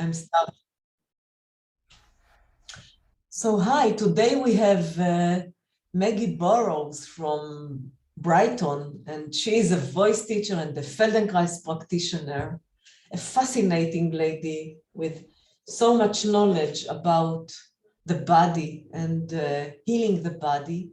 I'm start. So hi, today we have Maggy Burrowes from Brighton, and she is a voice teacher and a Feldenkrais practitioner, a fascinating lady with so much knowledge about the body and healing the body.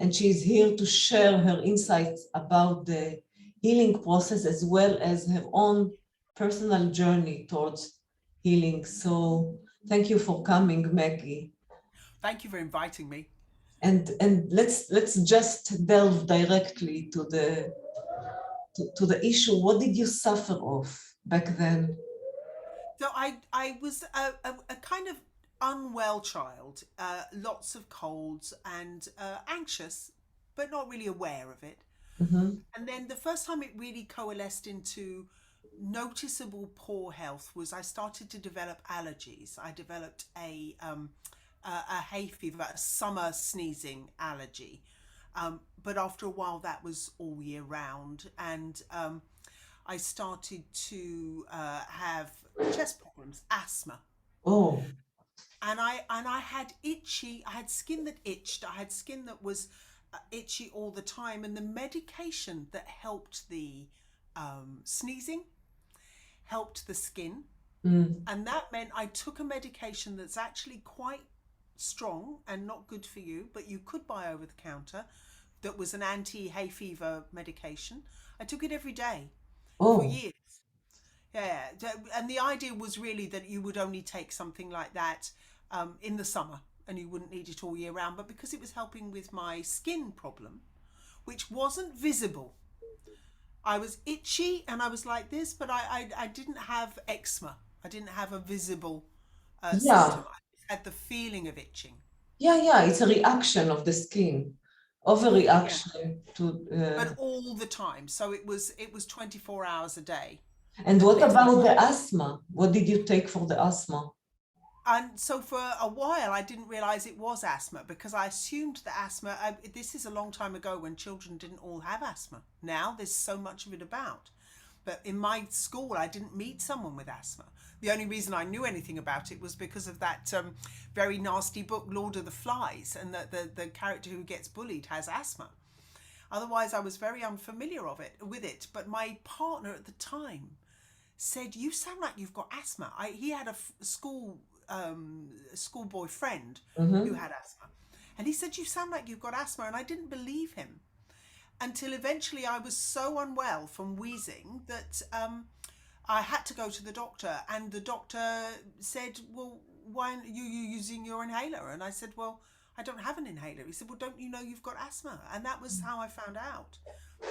And she is here to share her insights about the healing process as well as her own personal journey towards healing. So thank you for coming, Maggie. Thank you for inviting me. And let's just delve directly to the issue. What did you suffer of back then? So I was a kind of unwell child, lots of colds and anxious, but not really aware of it. Mhm. And then the first time it really coalesced into noticeable poor health was I started to develop allergies. I developed a hay fever, a summer sneezing allergy. But after a while, that was all year round, and I started to have chest problems, asthma, Oh, and I had itchy. I had skin that itched. I had skin that was itchy all the time, and the medication that helped the sneezing helped the skin, mm. and that meant I took a medication that's actually quite strong and not good for you, but you could buy over the counter. That was an anti hay fever medication. I took it every day for Oh, years. Yeah, and the idea was really that you would only take something like that in the summer and you wouldn't need it all year round. But because it was helping with my skin problem, which wasn't visible, I was itchy and I was like this, but I didn't have eczema. I didn't have a visible yeah, symptom. I just had the feeling of itching. yeah. It's a reaction of the skin, Yeah, overreaction to. but all the time. So it was 24 hours a day, And at what least. about the asthma? What did you take for the asthma? And so for a while, I didn't realize it was asthma because I assumed that asthma. This is a long time ago when children didn't all have asthma. Now there's so much of it about. But in my school, I didn't meet someone with asthma. The only reason I knew anything about it was because of that very nasty book, Lord of the Flies, and the character who gets bullied has asthma. Otherwise, I was very unfamiliar with it. But my partner at the time said, "You sound like you've got asthma." He had a schoolboy friend who Mhm. had asthma, and he said, "You sound like you've got asthma," and I didn't believe him until eventually I was so unwell from wheezing that I had to go to the doctor, and the doctor said, "Well, why aren't you using your inhaler?" And I said, "Well, I don't have an inhaler." He said, "Well, don't you know you've got asthma?" And that was how I found out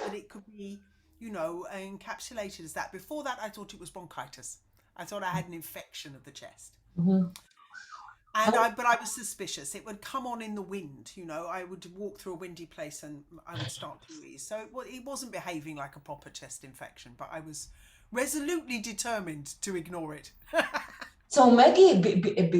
that it could be, encapsulated as that. Before that, I thought it was bronchitis. I thought I had an infection of the chest. Mhm. But I was suspicious. It would come on in the wind. I would walk through a windy place and I would start to wheeze. So it wasn't behaving like a proper chest infection, but I was resolutely determined to ignore it. So Maggie,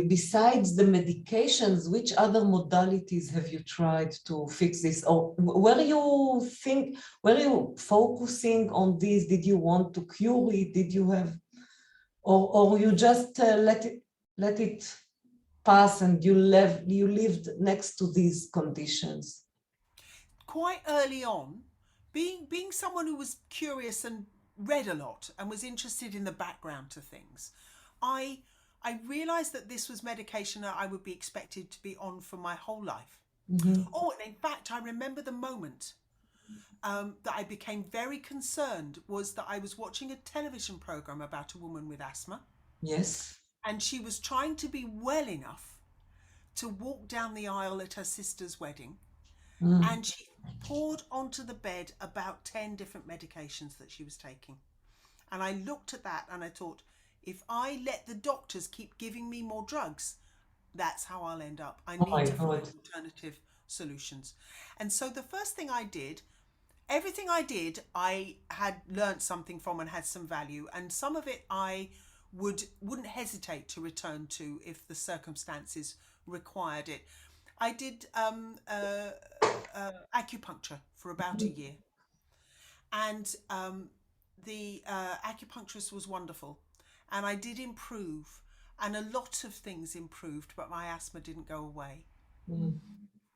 besides the medications, which other modalities have you tried to fix this? Or were you focusing on this? Did you want to cure it? Did you have, or you just let it pass and you lived next to these conditions? Quite early on, being someone who was curious and read a lot and was interested in the background to things, I I realized that this was medication that I would be expected to be on for my whole life. Mhm. Oh, and in fact, I remember the moment that I became very concerned was that I was watching a television program about a woman with asthma, Yes. and she was trying to be well enough to walk down the aisle at her sister's wedding, Mm. and she poured onto the bed about 10 different medications that she was taking. And I looked at that and I thought, if I let the doctors keep giving me more drugs, that's how I'll end up. I Oh need my to find God. alternative solutions. And so the first thing I did, everything I did, I had learnt something from and had some value, and some of it I wouldn't hesitate to return to if the circumstances required it. I did acupuncture for about a year, and the acupuncturist was wonderful, and I did improve. and a lot of things improved, but my asthma didn't go away. Mm.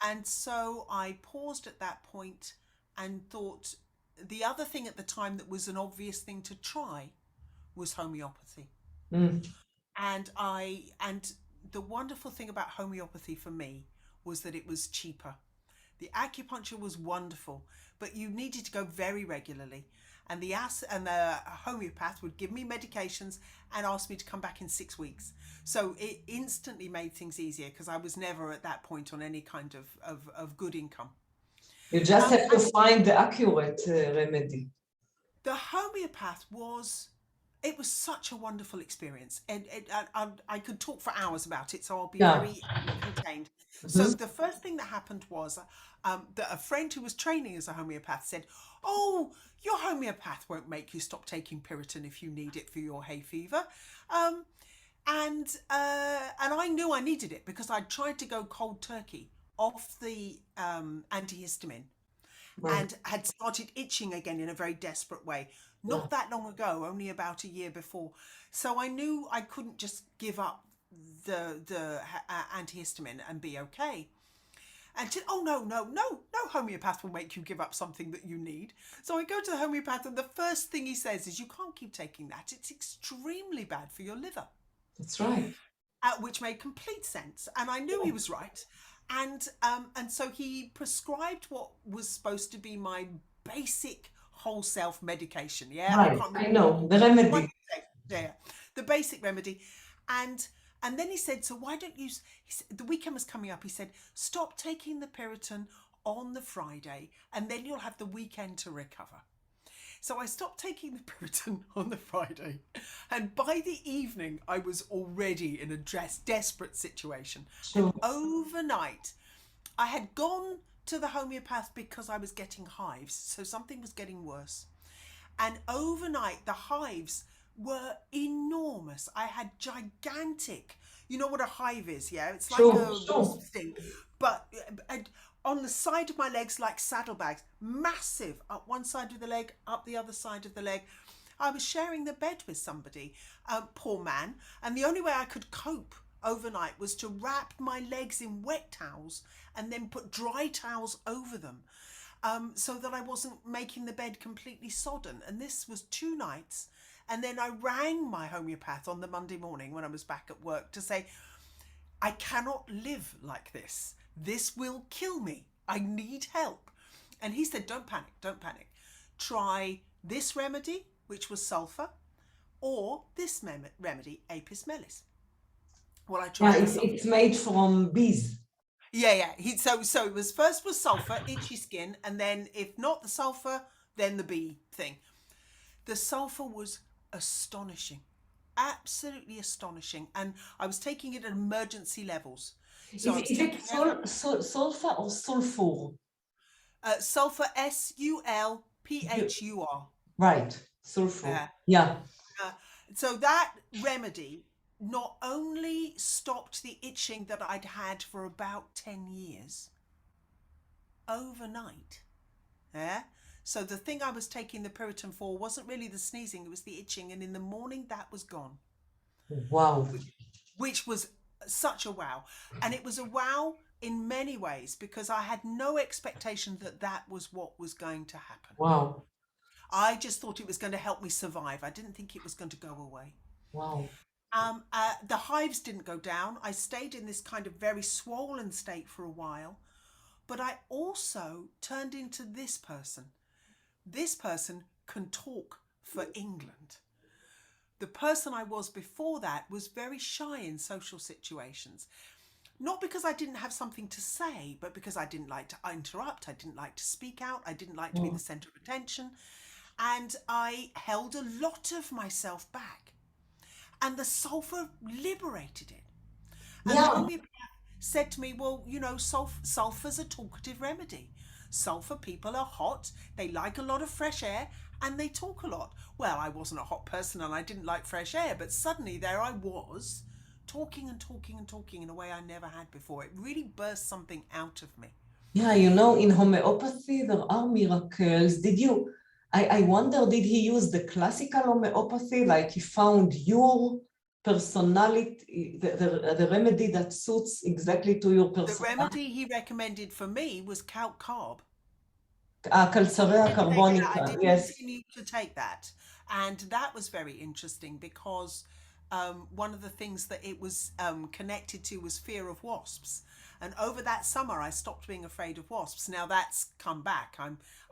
And so I paused at that point and thought the other thing at the time that was an obvious thing to try was homeopathy. Mm. And the wonderful thing about homeopathy for me was that it was cheaper. The acupuncture was wonderful, but you needed to go very regularly. And the homeopath would give me medications and ask me to come back in 6 weeks. So it instantly made things easier because I was never at that point on any kind of good income. You just have to find the accurate remedy. The homeopath was such a wonderful experience. And I could talk for hours about it, so I'll be very contained. So the first thing that happened was that a friend who was training as a homeopath said, "Oh, your homeopath won't make you stop taking Piriton if you need it for your hay fever." And I knew I needed it because I'd tried to go cold turkey off the antihistamine. Right. And had started itching again in a very desperate way. Not that long ago, only about a year before. So I knew I couldn't just give up the antihistamine and be okay. And she said, "Oh, no homeopath will make you give up something that you need." So I go to the homeopath, and the first thing he says is, "You can't keep taking that. It's extremely bad for your liver." That's right. Which made complete sense. And I knew he was right. And so he prescribed what was supposed to be my basic whole self medication. Yeah, Right. I know the remedy. Yeah, the basic remedy. And then he said, "So why don't you?" The weekend was coming up. He said, "Stop taking the Piriton on the Friday, and then you'll have the weekend to recover." So I stopped taking the Piriton on the Friday, and by the evening I was already in a desperate situation. Sure. And overnight, I had gone to the homeopath because I was getting hives, so something was getting worse. And overnight, the hives were enormous. I had gigantic, you know what a hive is, yeah? It's like a thing, but on the side of my legs like saddlebags, massive, up one side of the leg, up the other side of the leg. I was sharing the bed with somebody, poor man, and the only way I could cope overnight was to wrap my legs in wet towels and then put dry towels over them, so that I wasn't making the bed completely sodden. And this was 2 nights. And then I rang my homeopath on the Monday morning when I was back at work to say, "I cannot live like this. This will kill me. I need help." And he said, don't panic. Try this remedy, which was sulfur, or this remedy, Apis mellis. Well, I tried. Yeah, it's made from bees. Yeah. So it was first was sulfur, itchy skin, and then if not the sulfur, then the bee thing. The sulfur was astonishing, absolutely astonishing, and I was taking it at emergency levels. So is it sulfur or sulfur? Sulfur, SULPHUR. Right, sulfur. Yeah. So that remedy not only stopped the itching that I'd had for about 10 years overnight. Yeah. So the thing I was taking the Piriton for wasn't really the sneezing, it was the itching, and in the morning that was gone. Wow. Which was such a wow. And it was a wow in many ways because I had no expectation that that was what was going to happen. Wow. I just thought it was going to help me survive. I didn't think it was going to go away. Wow. The hives didn't go down. I stayed in this kind of very swollen state for a while, but I also turned into this person. This person can talk for England. The person I was before that was very shy in social situations. Not because I didn't have something to say, but because I didn't like to interrupt. I didn't like to speak out. I didn't like to be the center of attention. And I held a lot of myself back. And the sulfur liberated it. And the homeopath said to me, "Well, you know, sulfur's a talkative remedy. Sulfur people are hot, they like a lot of fresh air, and they talk a lot." Well, I wasn't a hot person and I didn't like fresh air, but suddenly there I was, talking in a way I never had before. It really burst something out of me. Yeah, you know, in homeopathy, there are miracles. I wonder, did he use the classical homeopathy, like he found your personality, the remedy that suits exactly to your The personality. remedy he recommended for me was calc carb. Calcarea Did take it. I carbonica, did yes. continue to take that, and that was very interesting because one of the things that it was connected to was fear of wasps. And over that summer, I stopped being afraid of wasps. Now that's come back.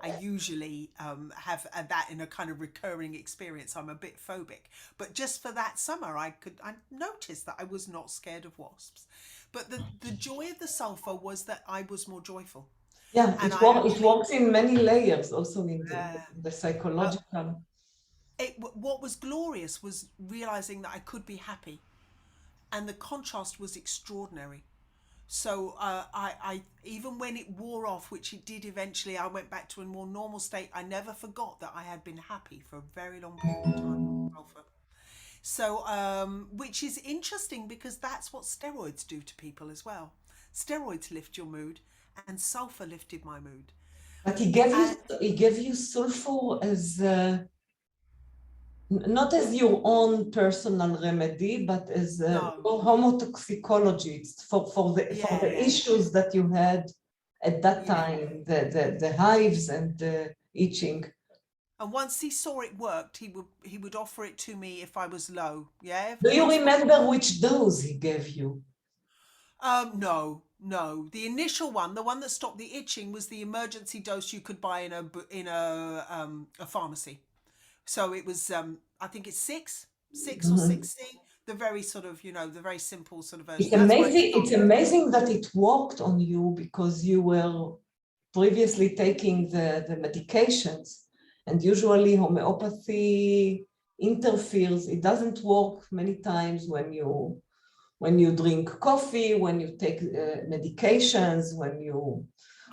I usually have that in a kind of recurring experience. I'm a bit phobic, but just for that summer, I noticed that I was not scared of wasps. But the joy of the sulfur was that I was more joyful, Yeah, and I it actually. works in many layers, also in Uh, the uh, psychological. what was glorious was realizing that I could be happy, and the contrast was extraordinary. So I even when it wore off, which it did eventually, I went back to a more normal state. I never forgot that I had been happy for a very long period of time. Alpha. So, which is interesting because that's what steroids do to people as well. Steroids lift your mood, and sulfur lifted my mood. But And he gave you sulfur as not as your own personal remedy, but as no, homotoxicology. It's for yeah, the yeah, issues that you had at that yeah. time, the hives and the itching. And once he saw it worked, he would offer it to me if I was low. Yeah, Do you once remember which dose he gave you? no, no. The initial one, the one that stopped the itching, was the emergency dose you could buy in a pharmacy. So it was I think it's six or Mhm. 60. The very sort of the very simple sort of It's version. That's where it amazing. It's started. amazing that it worked on you because you were previously taking the medications, and usually homeopathy interferes. It doesn't work many times when you drink coffee, when you take medications,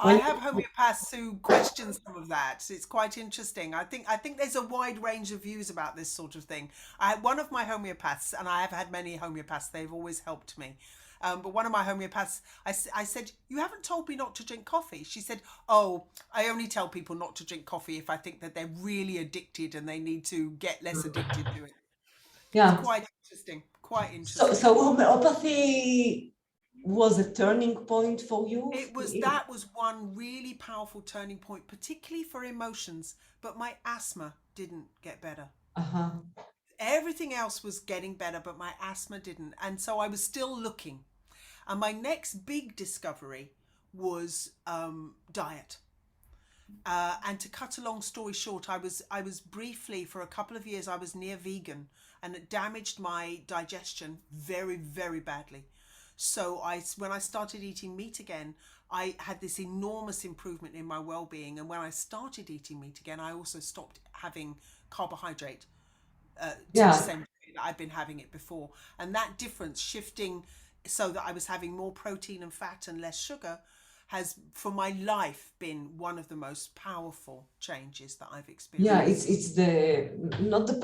I when have you, homeopaths who question some of that. It's quite interesting. I think there's a wide range of views about this sort of thing. I had one of my homeopaths, and I have had many homeopaths. They've always helped me. But one of my homeopaths, I said, "You haven't told me not to drink coffee." She said, "Oh, I only tell people not to drink coffee if I think that they're really addicted and they need to get less addicted to it." It's yeah. quite interesting. Quite So interesting. homeopathy was a turning point for you. That was one really powerful turning point, particularly for emotions, but my asthma didn't get better. Uh-huh. Everything else was getting better, but my asthma didn't. And so I was still looking. And my next big discovery was diet. And to cut a long story short, I was briefly for a couple of years I was near vegan, and it damaged my digestion very very badly. So when I started eating meat again, I had this enormous improvement in my well-being. And when I started eating meat again, I also stopped having carbohydrate to the Yeah. same degree that I'd been having it before. And that difference shifting so that I was having more protein and fat and less sugar has for my life been one of the most powerful changes that I've Yeah, experienced. it's the not the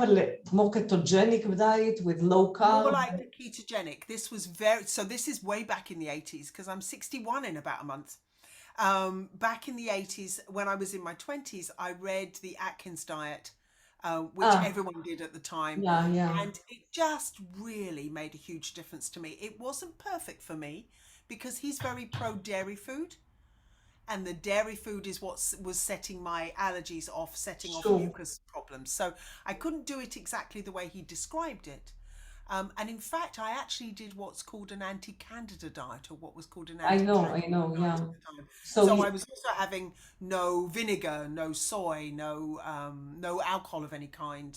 more ketogenic diet with low More carb. like the ketogenic. This is way back in the 80s because I'm 61 in about a month. Back in the 80s, when I was in my 20s, I read the Atkins diet, which Ah, everyone did at the time. yeah, yeah. And it just really made a huge difference to me. It wasn't perfect for me because he's very pro dairy food. And the dairy food is what was setting my allergies off, setting off Sure. mucus problems. So I couldn't do it exactly the way he described it. And in fact, I actually did what's called an anti-candida diet, or what was called an I anti-candida know, diet yeah. at the time. So So I was also having no vinegar, no soy, no alcohol of any kind,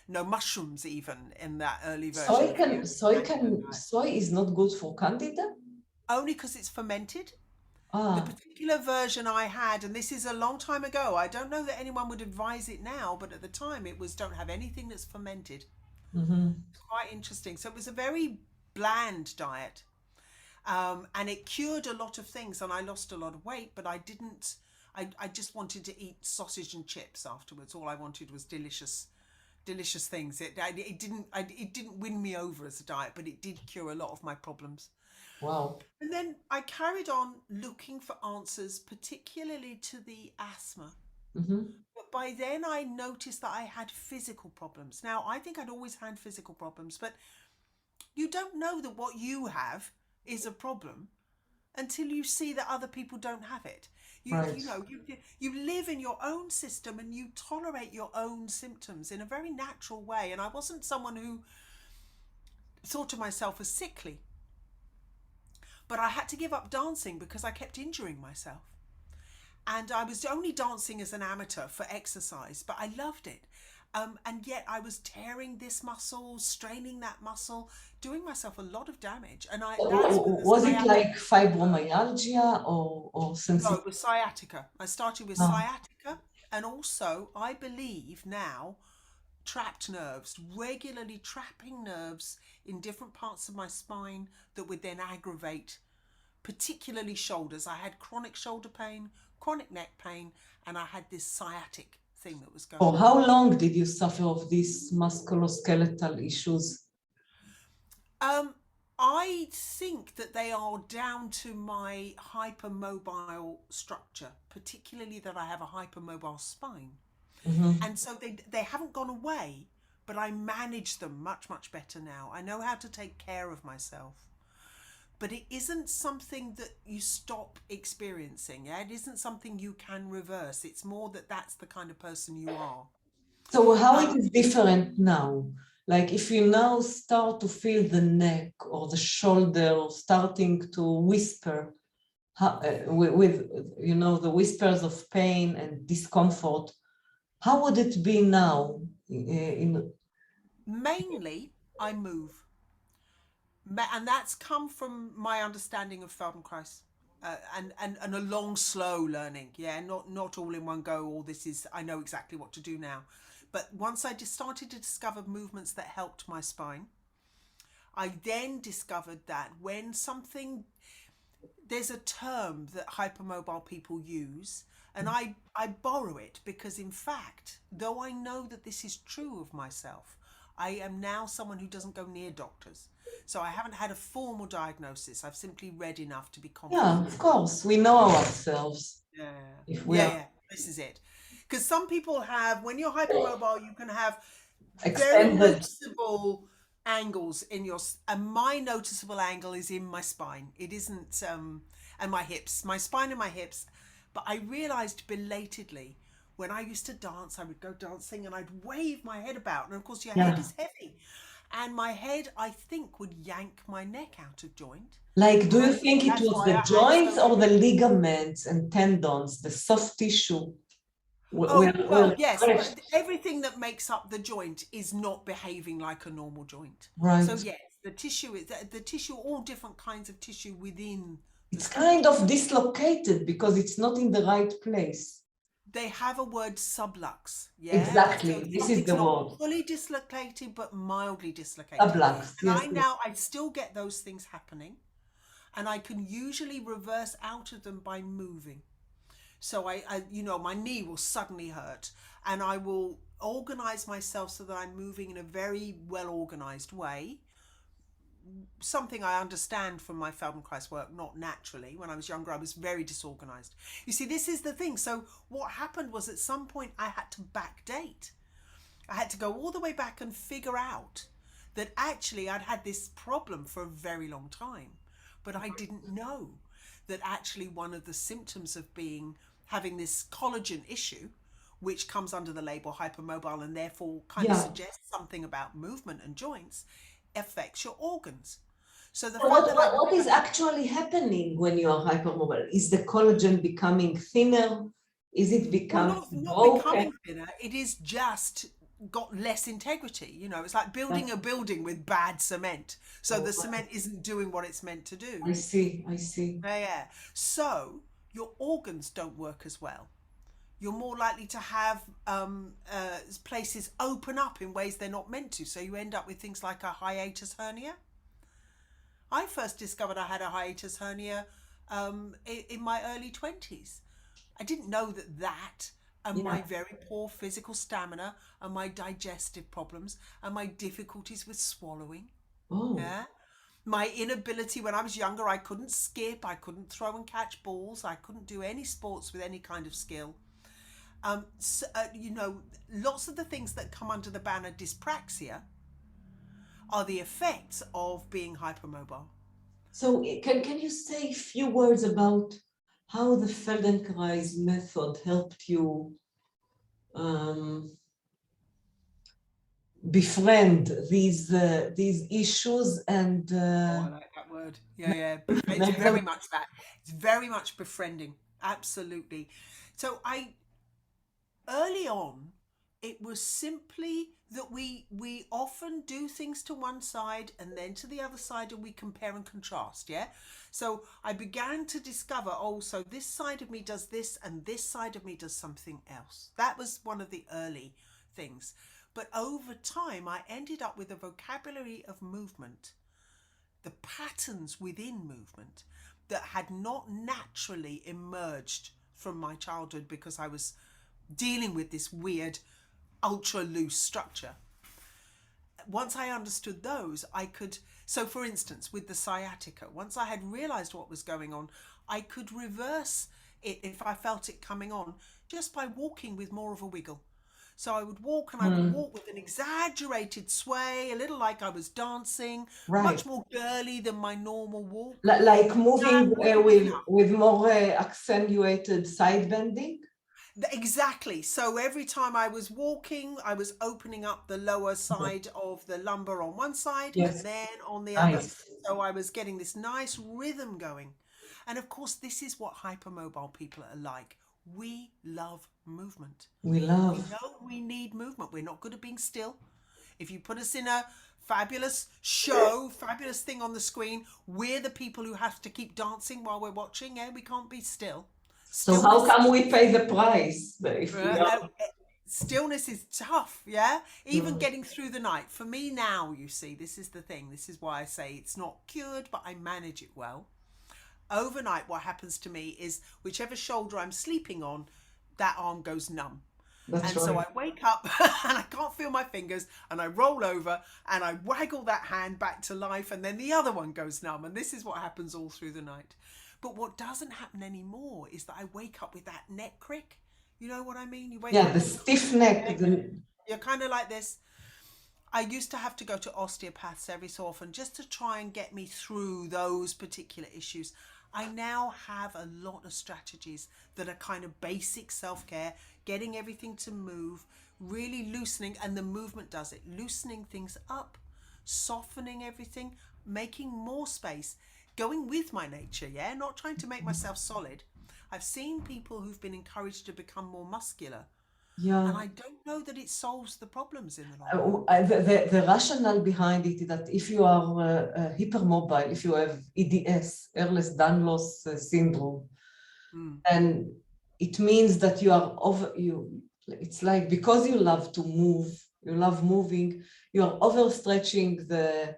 no mushrooms even in that early version of the anti-candida diet. soy is not good for candida? Only because it's fermented. The Ah, particular version I had, and this is a long time ago, I don't know that anyone would advise it now, but at the time it was don't have anything that's fermented. mm-hmm. It's quite interesting. So it was a very bland diet. And it cured a lot of things, and I lost a lot of weight, but I didn't. I just wanted to eat sausage and chips afterwards. All I wanted was delicious things. It didn't win me over as a diet, but it did cure a lot of my problems. Wow. And then I carried on looking for answers, particularly to the asthma. Mm-hmm. by then I noticed that I had physical problems. Now, I think I'd always had physical problems, but you don't know that what you have is a problem until you see that other people don't have it. You Right. know, you live in your own system and you tolerate your own symptoms in a very natural way. And I wasn't someone who thought of myself as sickly, but I had to give up dancing because I kept injuring myself. And I was only dancing as an amateur for exercise, but I loved it. And yet I was tearing this muscle, straining that muscle, doing myself a lot of damage. And that's when the Was it sciatica. like fibromyalgia or No, sensitivity? it was sciatica. I started with Ah, sciatica, and also I believe now trapped nerves, regularly trapping nerves in different parts of my spine that would then aggravate, particularly shoulders. I had chronic shoulder pain, chronic neck pain, and I had this sciatic thing that was for going on. how long did you suffer of these musculoskeletal issues? Um, I think that they are down to my hypermobile structure, particularly that I have a hypermobile spine. Mhm. And so they haven't gone away, but I manage them much better now. I know how to take care of myself. But it isn't something that you stop experiencing. Yeah, it isn't something you can reverse. It's more that that's the kind of person you are. So how it Um, is different now? Like if you now start to feel the neck or the shoulder starting to whisper with the whispers of pain and discomfort, how would it be now? Mainly, I move. And that's come from my understanding of Feldenkrais. And a long, slow learning. Yeah, not all in one go. All this is, I know exactly what to do now. But once I just started to discover movements that helped my spine, I then discovered that when something, there's a term that hypermobile people use, and I borrow it because, in fact, though I know that this is true of myself, I am now someone who doesn't go near doctors. So I haven't had a formal diagnosis. I've simply read enough to be Yeah, confident of in. course, we know ourselves Yeah, if we yeah, are yeah. This is it. Because some people have, when you're hypermobile, you can have very extended. noticeable angles in your, and my noticeable angle is in my spine. It isn't, and my hips, my spine and my hips. But I realized belatedly when I used to dance, I would go dancing and I'd wave my head about. And of course, your head Yeah. is heavy. And my head, I think, would yank my neck out of joint. Like, do And I you think think it that's was why the I had joints so or the many. ligaments and tendons, the soft tissue? Oh, well, We're yes, stretched, but everything that makes up the joint is not behaving like a normal joint. So right? yes, the tissue is the tissue, all different kinds of tissue within the It's kind skeleton. of dislocated because it's not in the right place. They have a word sublux, yeah? So Exactly. This is something's the not word. fully dislocated, but mildly dislocated. Sublux. And Yes. I still get those things happening, and I can usually reverse out of them by moving. So my knee will suddenly hurt, and I will organize myself so that I'm moving in a very well organized way. Something I understand from my Feldenkrais work, not naturally. When I was younger, I was very disorganized. You see, this is the thing. So what happened was at some point I had to backdate. I had to go all the way back and figure out that actually I'd had this problem for a very long time, but I didn't know that actually one of the symptoms of having this collagen issue, which comes under the label hypermobile and therefore kind of Yeah. suggests something about movement and joints, affects your organs. So the So fact that I've what is never, actually happening when you are hypermobile? Is the collagen becoming thinner? Is it well, becoming not broken? becoming thinner, it is just got less integrity. It's like building a building with bad cement. So Oh, the cement isn't doing what it's meant to do. I see. I see. Yeah. So your organs don't work as well. You're more likely to have places open up in ways they're not meant to. So you end up with things like a hiatus hernia. I first discovered I had a hiatus hernia in my early 20s. I didn't know that and my Yeah. very poor physical stamina and my digestive problems and my difficulties with swallowing. Oh, Yeah. My inability when I was younger, I couldn't skip, I couldn't throw and catch balls, I couldn't do any sports with any kind of skill. You know, lots of the things that come under the banner dyspraxia are the effects of being hypermobile. So can you say a few words about how the Feldenkrais method helped you befriend these issues and Oh, I like that word. Yeah, yeah. It's make them? very much that. It's very much befriending. Absolutely. So I early on, it was simply that we often do things to one side and then to the other side, and we compare and contrast. Yeah. So I began to discover, oh, so this side of me does this and this side of me does something else. That was one of the early things. But over time, I ended up with a vocabulary of movement, the patterns within movement that had not naturally emerged from my childhood because I was dealing with this weird ultra loose structure. Once I understood those, I could, so for instance, with the sciatica, once I had realized what was going on, I could reverse it if I felt it coming on just by walking with more of a wiggle. So I would walk, and I would walk with an exaggerated sway, a little like I was dancing, Right. much more girly than my normal walk. Like moving That wouldn't be enough. with more accentuated side bending? Exactly. So every time I was walking, I was opening up the lower side of the lumbar on one side and Yes, then on the other. nice. So I was getting this nice rhythm going. And of course, this is what hypermobile people are like. We love movement. We We love. know we need movement. We're not good at being still. If you put us in a fabulous show, fabulous thing on the screen, we're the people who have to keep dancing while we're watching. Yeah, we can't be still. So how Stillness come we pay the price if we are? stillness is tough, yeah? Even Mm. getting through the night. For me now, you see, this is the thing. This is why I say it's not cured, but I manage it well. Overnight, what happens to me is whichever shoulder I'm sleeping on, that arm goes numb. That's And so right. I wake up and I can't feel my fingers, and I roll over and I waggle that hand back to life, and then the other one goes numb. And this is what happens all through the night. But what doesn't happen anymore is that I wake up with that neck crick. You know what I mean? You wake Yeah, up the and stiff neck. you're kind of like this. I used to have to go to osteopaths every so often just to try and get me through those particular issues. I now have a lot of strategies that are kind of basic self-care, getting everything to move, really loosening, and the movement does it, loosening things up, softening everything, making more space, going with my nature, yeah, not trying to make myself solid. I've seen people who've been encouraged to become more muscular, and Yeah. I don't know that it solves the problems in the long run. The rationale behind it is that if you are hypermobile, if you have EDS, Ehlers Danlos syndrome, Mm. then it means that you are over you. It's like because you love to move, you love moving, you are overstretching the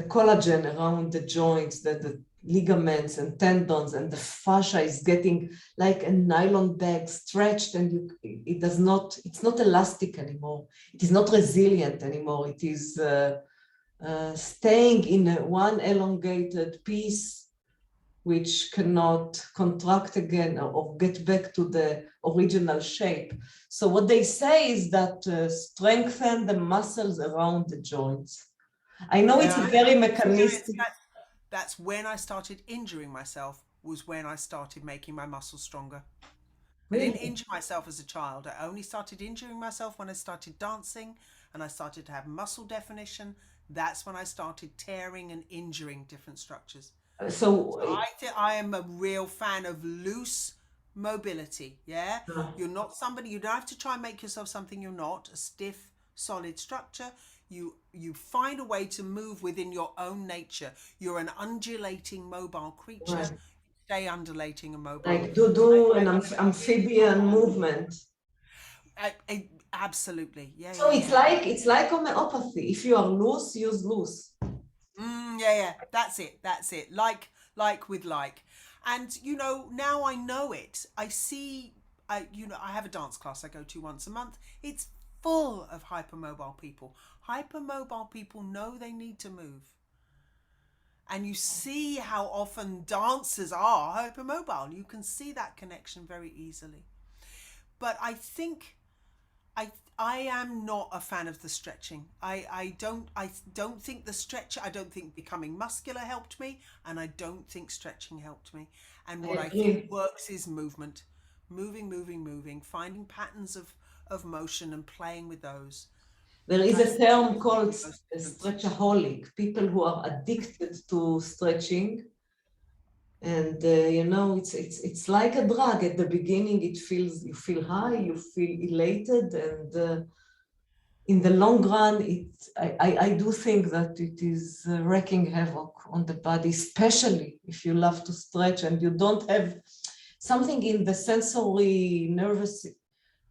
collagen around the joints, the ligaments and tendons, and the fascia is getting like a nylon bag stretched, and it's not elastic anymore. It is not resilient anymore. It is staying in one elongated piece which cannot contract again or get back to the original shape. So what they say is that strengthen the muscles around the joints. I know it's Yeah, a I very experienced mechanistic. that. That's when I started injuring myself, was when I started making my muscles stronger. I didn't Really? injure myself as a child. I only started injuring myself when I started dancing and I started to have muscle definition. That's when I started tearing and injuring different structures. So So I think I am a real fan of loose mobility. Yeah, you're not somebody. You don't have to try and make yourself something you're not. A stiff, solid structure. You find a way to move within your own nature. You're an undulating, mobile creature. right, Stay undulating and mobile. like do an amphibian movement. Absolutely. Yeah, So yeah, it's yeah. like homeopathy. If you are loose, use loose. Yeah, yeah. That's it. That's it. Like with like. And now I know it. I see I have a dance class I go to once a month. It's full of hypermobile people. Hypermobile people know they need to move. And you see how often dancers are hypermobile. You can see that connection very easily. but I am not a fan of the stretching. I don't think the stretch. I don't think becoming muscular helped me, and I don't think stretching helped me. And I what I think agree. works is movement, moving, finding patterns of motion and playing with those. There is I a think term will called be most different. stretchaholic, people who are addicted to stretching. And it's like a drug. At the beginning, you feel high, you feel elated, and in the long run, I do think that it is wreaking havoc on the body, especially if you love to stretch and you don't have something in the sensory nervous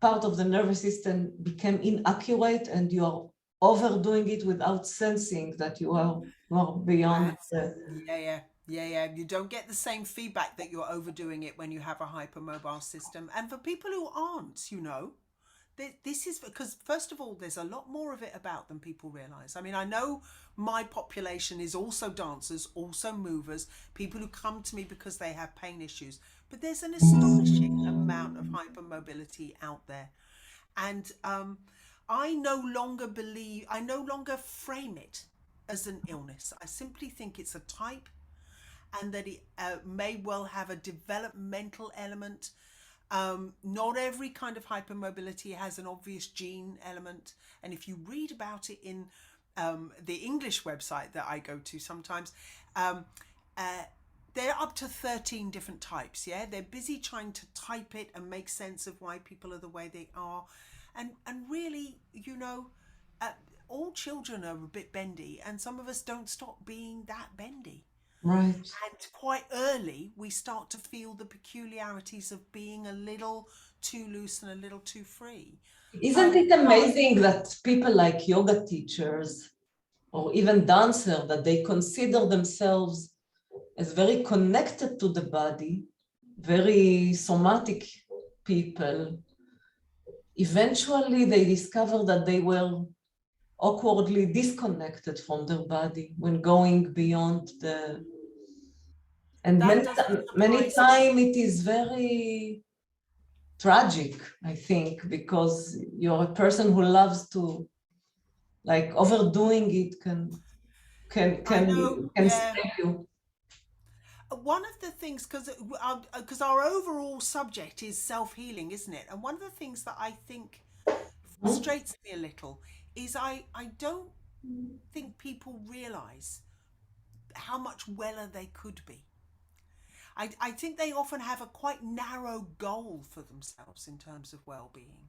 part of the nervous system become inaccurate, and you are overdoing it without sensing that you are beyond That's the. yeah. You don't get the same feedback that you're overdoing it when you have a hypermobile system. And for people who aren't, this is because, first of all, there's a lot more of it about than people realize. I mean, I know my population is also dancers, also movers, people who come to me because they have pain issues. But there's an astonishing amount of hypermobility out there. And I no longer frame it as an illness. I simply think it's a type, and that it may well have a developmental element. Not every kind of hypermobility has an obvious gene element. And if you read about it in the English website that I go to sometimes, um, uh, they're up to 13 different types. Yeah, they're busy trying to type it and make sense of why people are the way they are. And really, uh, all children are a bit bendy, and some of us don't stop being that bendy. Right. And quite early, we start to feel the peculiarities of being a little too loose and a little too free. Isn't it But amazing that people like yoga teachers or even dancers, that they consider themselves as very connected to the body, very somatic people, eventually they discover that they were awkwardly disconnected from their body when going beyond the. And that many, doesn't many surprise me. times it is very tragic, I think, because you're a person who loves to, like, overdoing it can I know, can can yeah. stop you. One of the things, because our overall subject is self-healing, isn't it? And one of the things that I think frustrates me a little is I don't think people realize how much weller they could be. I think they often have a quite narrow goal for themselves in terms of well-being.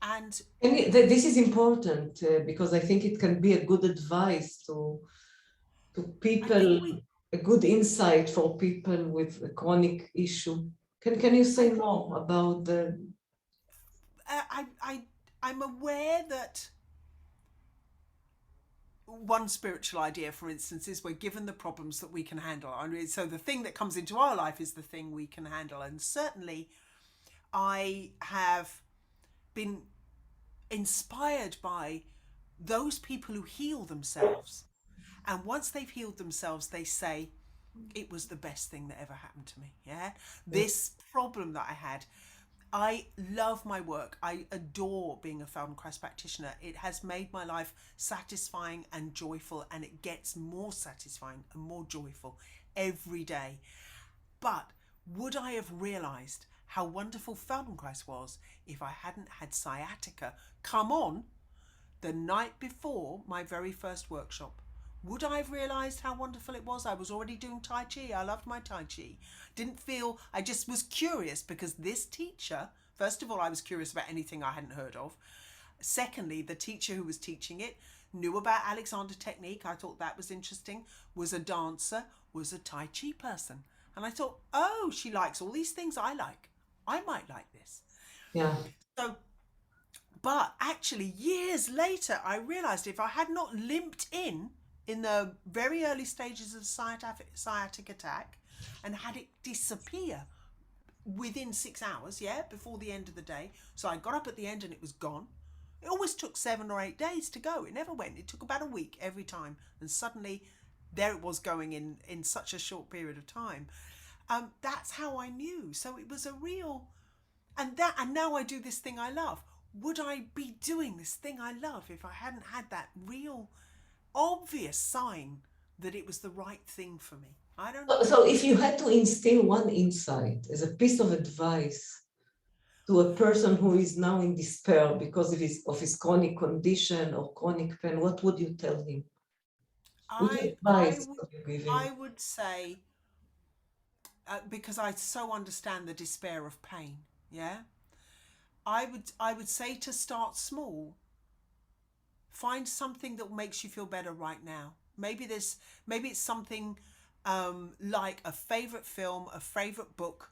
And This is important because I think it can be a good advice to I think people, we a good insight for people with a chronic issue. Can you I say more about the. I I'm aware that one spiritual idea, for instance, is we're given the problems that we can handle. I mean, so the thing that comes into our life is the thing we can handle. And certainly I have been inspired by those people who heal themselves. And once they've healed themselves, they say, it was the best thing that ever happened to me. Yeah. This problem that I had, I love my work. I adore being a Feldenkrais practitioner. It has made my life satisfying and joyful, and it gets more satisfying and more joyful every day. But would I have realised how wonderful Feldenkrais was if I hadn't had sciatica come on the night before my very first workshop? Would I have realised how wonderful it was? I was already doing Tai Chi. I loved my Tai Chi. I just was curious because this teacher, first of all, I was curious about anything I hadn't heard of. Secondly, the teacher who was teaching it knew about Alexander technique. I thought that was interesting. Was a dancer, was a Tai Chi person. And I thought, oh, she likes all these things I like. I might like this. Yeah. So, but actually, years later, I realised if I had not limped in the very early stages of sciatic attack and had it disappear within 6 hours, yeah, before the end of the day. So I got up at the end and it was gone. It always took 7 or 8 days to go. It never went. It took about a week every time. And suddenly there it was going in such a short period of time. That's how I knew. So it was a real And now I do this thing I love. Would I be doing this thing I love if I hadn't had that real obvious sign that it was the right thing for me? I don't know. So if you had to instill one insight as a piece of advice to a person who is now in despair because of his chronic condition or chronic pain, what would you tell him? What I I advice would would you give him? I would say, because I so understand the despair of pain. Yeah, I would say to start small. Find something that makes you feel better right now. Maybe it's something like a favorite film, a favorite book,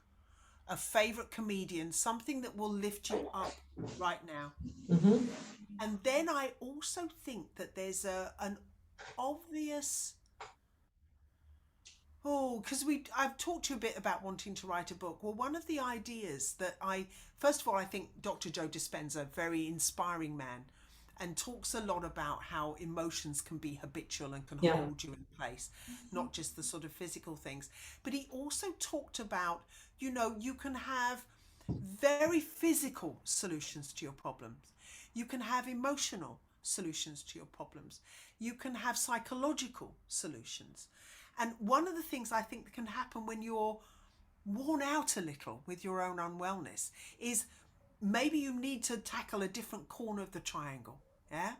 a favorite comedian, something that will lift you up right now. Mhm. And then I also think that there's an obvious, because I've talked to you a bit about wanting to write a book. Well, one of the ideas that first of all, I think Dr. Joe Dispenza, very inspiring man, and talks a lot about how emotions can be habitual and can Yeah. hold you in place, not just the sort of physical things. But he also talked about, you can have very physical solutions to your problems. You can have emotional solutions to your problems. You can have psychological solutions. And one of the things I think that can happen when you're worn out a little with your own unwellness is maybe you need to tackle a different corner of the triangle. Yeah.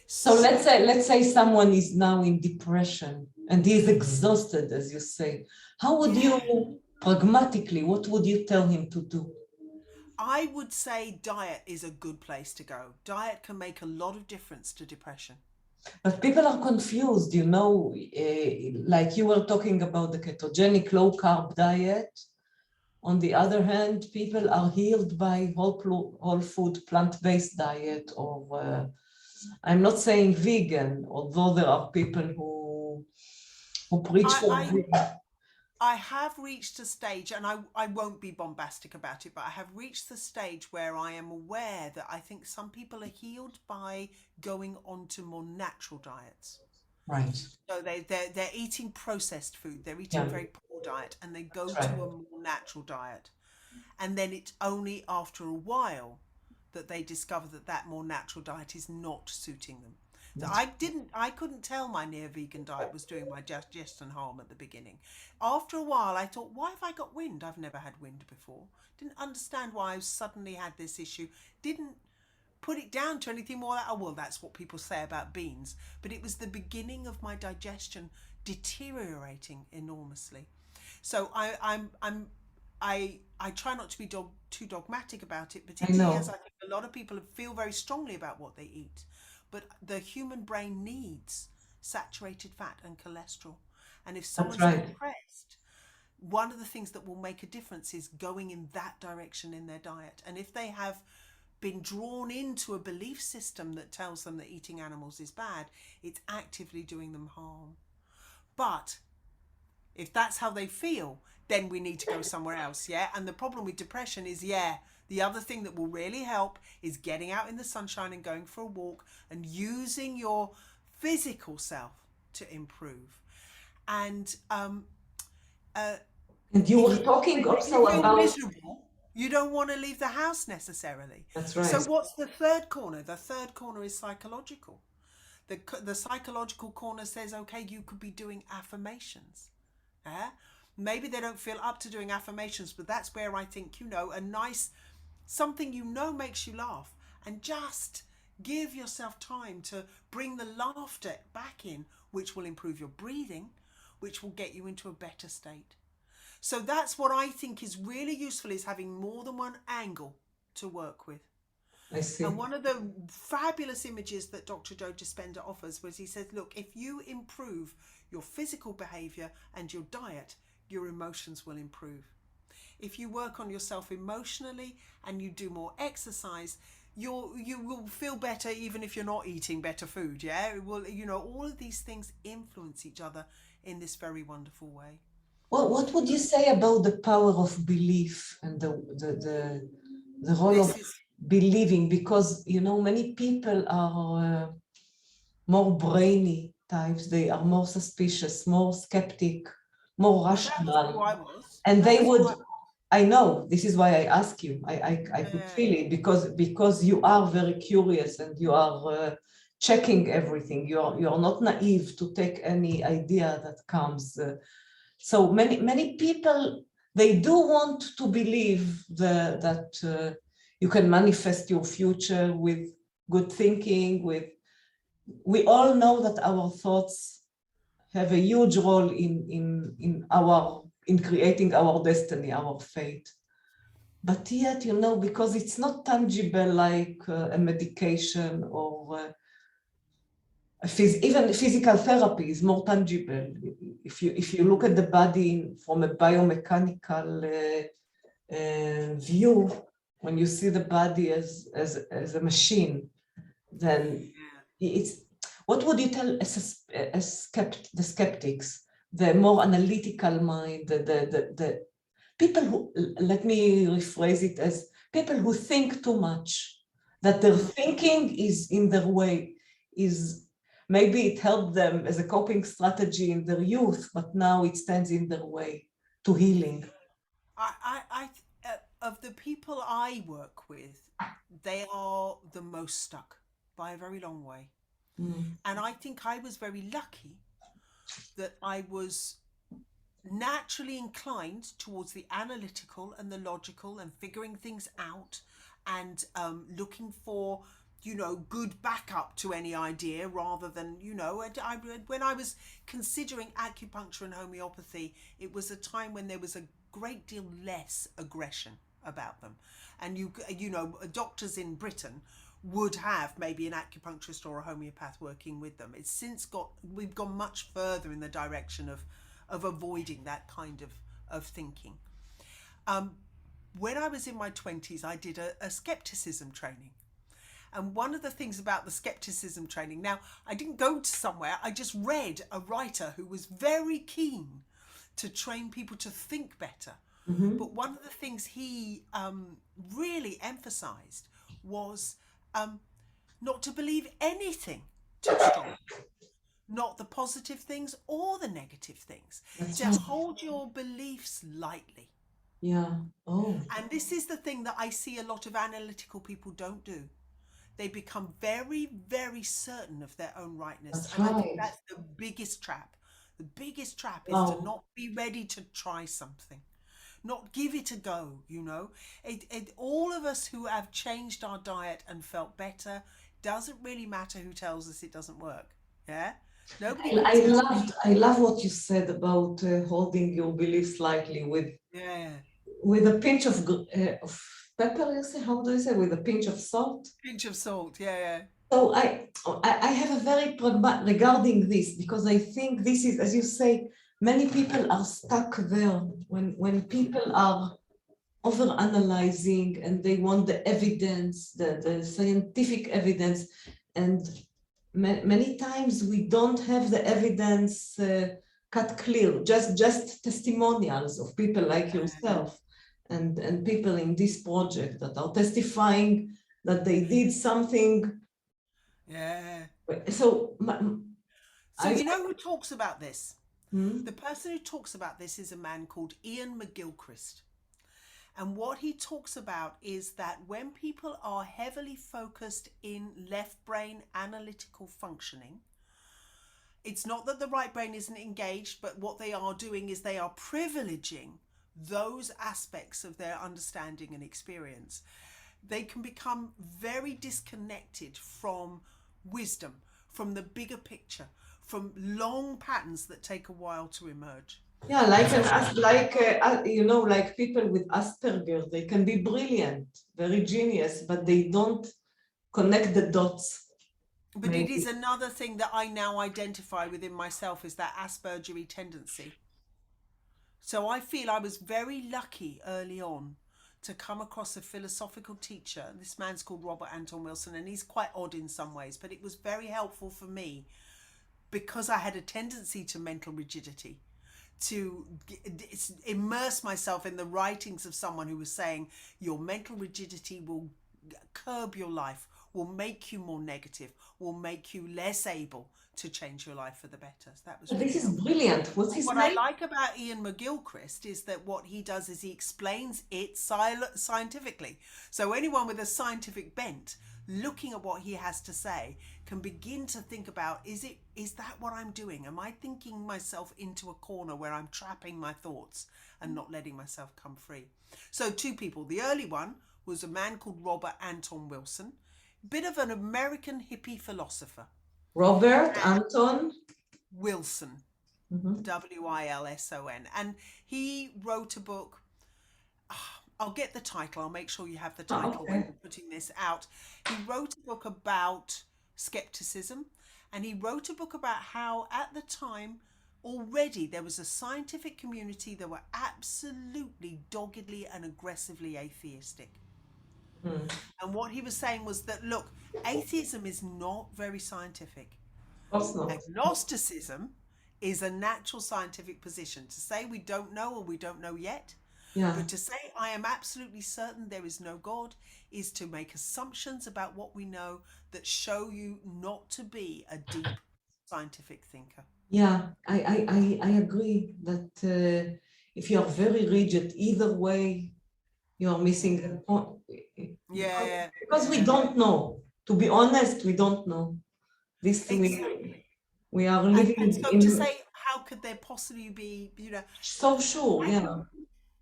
So So let's say someone is now in depression and he is exhausted, as you say. How would yeah, you pragmatically, what would you tell him to do? I would say diet is a good place to go. Diet can make a lot of difference to depression. But people are confused, like you were talking about the ketogenic low carb diet. On the other hand, people are healed by whole food plant-based diet, or I'm not saying vegan, although there are people who preach I, for I vegan. I have reached a stage, and I won't be bombastic about it, but I have reached the stage where I am aware that I think some people are healed by going on to more natural diets. Right. So they're eating processed food, they're eating Yeah, very poor diet, and they go that's right. to a more natural diet. And then it's only after a while that they discover that that more natural diet is not suiting them. So That's I couldn't tell my near vegan diet was doing my digestion harm at the beginning. After a while, I thought, why have I got wind? I've never had wind before. Didn't understand why I suddenly had this issue. Didn't put it down to anything more like, oh, well, that's what people say about beans. But it was the beginning of my digestion deteriorating enormously. So I try not to be too dogmatic about it, I particularly as know. I think a lot of people feel very strongly about what they eat. But the human brain needs saturated fat and cholesterol. And if That's someone's right. depressed, one of the things that will make a difference is going in that direction in their diet. And if they have been drawn into a belief system that tells them that eating animals is bad, it's actively doing them harm. But if that's how they feel, then we need to go somewhere else. Yeah. And the problem with depression is, the other thing that will really help is getting out in the sunshine and going for a walk and using your physical self to improve. And And you were talking if you also feel about, miserable, you don't want to leave the house necessarily. that's So right. what's the third corner? The third corner is psychological. The psychological corner says, okay, you could be doing affirmations. Yeah? Maybe they don't feel up to doing affirmations, but that's where I think, a nice something makes you laugh, and just give yourself time to bring the laughter back in, which will improve your breathing, which will get you into a better state. So that's what I think is really useful, is having more than one angle to work with. I see. And one of the fabulous images that Dr. Joe Dispenza offers was, he says, look, if you improve your physical behavior and your diet, your emotions will improve. If you work on yourself emotionally and you do more exercise, you will feel better even if you're not eating better food. Yeah, it will, all of these things influence each other in this very wonderful way. Well, what would you say about the power of belief and the role This of is believing? Because, many people are more brainy types. They are more suspicious, more skeptic, more Well, that was who rational. I was. And That they was who I would, was. I know, this is why I ask you. I could Yeah. feel it because you are very curious and you are checking everything. You are not naive to take any idea that comes. So many people, they do want to believe that you can manifest your future with good thinking. We all know that our thoughts have a huge role in creating our destiny, our fate. But yet, because it's not tangible like a medication or even physical therapy is more tangible. If you look at the body from a biomechanical view, when you see the body as a machine, then it's, what would you tell the skeptics, the more analytical mind, the people who, let me rephrase it as people who think too much, that their thinking is in their way, is maybe it helped them as a coping strategy in their youth, but now it stands in their way to healing. Of the people I work with, they are the most stuck by a very long way. Mm. And I think I was very lucky that I was naturally inclined towards the analytical and the logical and figuring things out and looking for, good backup to any idea rather than, when I was considering acupuncture and homeopathy, it was a time when there was a great deal less aggression about them. And doctors in Britain would have maybe an acupuncturist or a homeopath working with them. We've gone much further in the direction of avoiding that kind of thinking. When I was in my 20s, I did a skepticism training. And one of the things about the skepticism training, now I didn't go to somewhere, I just read a writer who was very keen to train people to think better. Mm-hmm. But one of the things he really emphasized was not to believe anything too strong. Not the positive things or the negative things. That's To right. hold your beliefs lightly. Yeah. Oh, And this is the thing that I see a lot of analytical people don't do. They become very, very certain of their own rightness. that's And I think right. that's the biggest trap. The biggest trap is to Wow. not be ready to try something. Not give it a go, all of us who have changed our diet and felt better, doesn't really matter who tells us it doesn't work. Yeah? Nobody I, can I tell me. loved I love what you said about holding your beliefs lightly Yeah. with a pinch of pepper. You say, how do you say, with a pinch of salt? Pinch of salt. Yeah, yeah. So I have a very pragmatic regarding this, because I think this is, as you say, many people are stuck there when people are overanalyzing and they want the evidence, the scientific evidence, and many times we don't have the evidence cut clear, just testimonials of people like yourself and people in this project that are testifying that they did something. Yeah. So So I, you know who talks about this? hmm? The person who talks about this is a man called Ian McGilchrist. And what he talks about is that when people are heavily focused in left brain analytical functioning, it's not that the right brain isn't engaged, but what they are doing is they are privileging those aspects of their understanding and experience. They can become very disconnected from wisdom, from the bigger picture, from long patterns that take a while to emerge. Yeah, like people with Asperger, they can be brilliant, very genius, but they don't connect the dots. But it is Maybe. another thing that I now identify within myself is that Aspergery tendency. So I feel I was very lucky early on to come across a philosophical teacher. This man's called Robert Anton Wilson, and he's quite odd in some ways, but it was very helpful for me because I had a tendency to mental rigidity, to immerse myself in the writings of someone who was saying your mental rigidity will curb your life, will make you more negative, will make you less able to change your life for the better. So that was This really is helpful. brilliant. What's his What I name? like about Ian McGilchrist is that what he does is he explains it scientifically. So anyone with a scientific bent looking at what he has to say can begin to think about, is that what I'm doing? Am I thinking myself into a corner where I'm trapping my thoughts and not letting myself come free? So two people. The early one was a man called Robert Anton Wilson, bit of an American hippie philosopher. Robert Anton Wilson. Wilson, and he wrote a book. I'll get the title. I'll make sure you have the title when we're putting this out. He wrote a book about skepticism, and he wrote a book about how at the time already there was a scientific community that were absolutely doggedly and aggressively atheistic. And what he was saying was that, look, atheism is not very scientific. Agnosticism is a natural scientific position to say we don't know or we don't know yet. Yeah. But to say I am absolutely certain there is no God is to make assumptions about what we know that show you not to be a deep scientific thinker. Yeah, I agree that if you are very rigid, either way, you are missing the point. Because we don't know. To be honest, we don't know. We are living and so in. To say, how could there possibly be, So sure, yeah.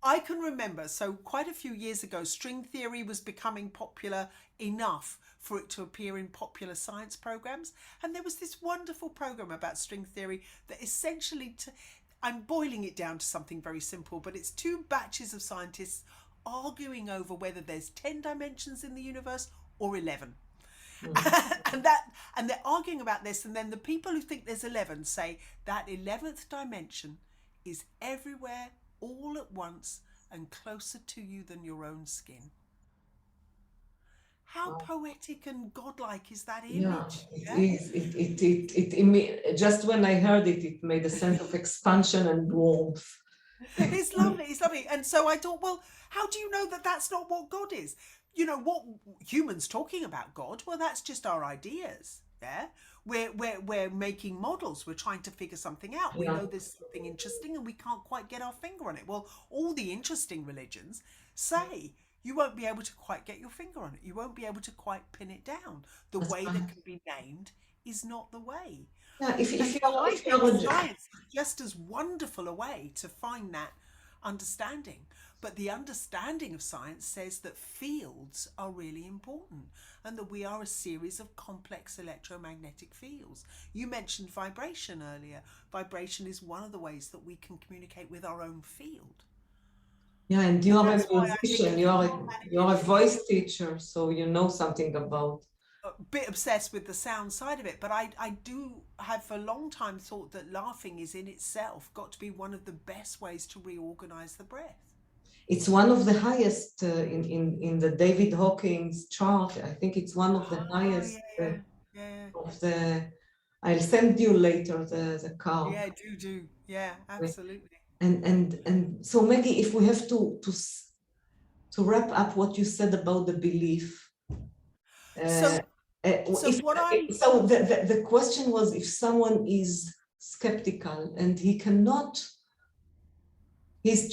I can remember, so quite a few years ago, string theory was becoming popular enough for it to appear in popular science programs. And there was this wonderful program about string theory that essentially, I'm boiling it down to something very simple, but it's two batches of scientists arguing over whether there's 10 dimensions in the universe or 11. And they're arguing about this, and then the people who think there's 11 say that 11th dimension is everywhere all at once and closer to you than your own skin. How poetic and godlike is that image? It just when I heard it, it made a sense of expansion and warmth. It's lovely. And so I thought, well, how do you know that that's not what God is? What humans talking about God? Well, that's just our ideas. Yeah, we're making models. We're trying to figure something out. We know there's something interesting, and we can't quite get our finger on it. Well, all the interesting religions say you won't be able to quite get your finger on it. You won't be able to quite pin it down. The way that can be named is not the way. Yeah, if science is just as wonderful a way to find that understanding. But the understanding of science says that fields are really important and that we are a series of complex electromagnetic fields. You mentioned vibration earlier. Vibration is one of the ways that we can communicate with our own field. Yeah, and you are a musician, you're a voice teacher, so you know something about. A bit obsessed with the sound side of it, but I do have for a long time thought that laughing is in itself got to be one of the best ways to reorganize the breath. It's one of the highest in the David Hawkins chart. I think it's one of the highest of the. I'll send you later the card. Yeah, do. Yeah, absolutely. And so Maggie, if we have to wrap up what you said about the belief. So the question was, if someone is skeptical and he's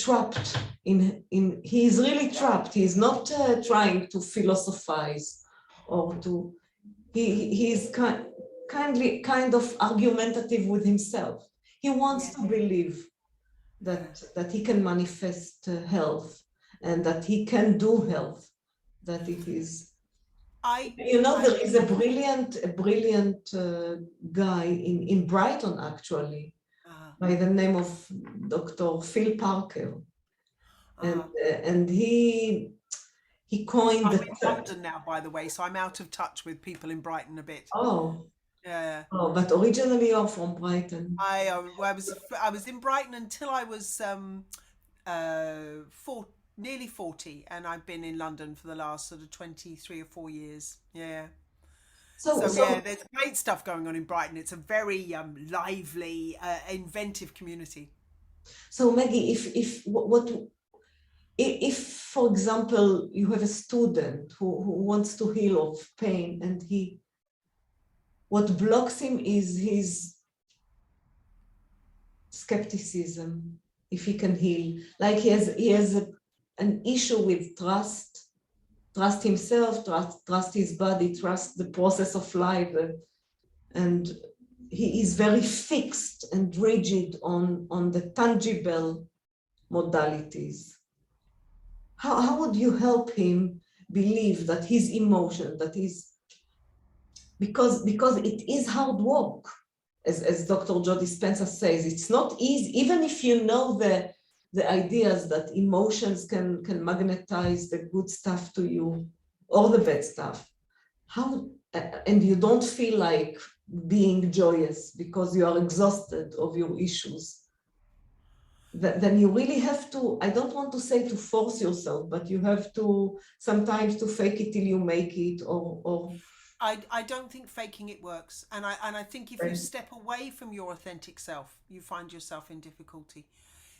trapped he's really trapped. He's not trying to philosophize or he's kind of argumentative with himself. He wants to believe that he can manifest health and that he can do health, that it is. There is a brilliant guy in Brighton, actually, by the name of Dr. Phil Parker. And he coined. I'm in London now, by the way, so I'm out of touch with people in Brighton a bit. Oh. Yeah. Oh, but originally you're from Brighton. I was in Brighton until I was nearly 40, and I've been in London for the last sort of 23 or 4 years. Yeah. So there's great stuff going on in Brighton. It's a very lively, inventive community. So Maggie, if for example you have a student who wants to heal of pain and he what blocks him is his skepticism, if he can heal. Like he has an issue with trust himself, trust his body, trust the process of life, and he is very fixed and rigid on the tangible modalities. How would you help him believe that his emotion, that is, because it is hard work, as Dr. Jody Spencer says, it's not easy, even if you know the ideas that emotions can magnetize the good stuff to you or the bad stuff. How, and you don't feel like being joyous because you are exhausted of your issues, then you really have to, I don't want to say to force yourself, but you have to sometimes to fake it till you make it, or I don't think faking it works, and I think if you step away from your authentic self, you find yourself in difficulty.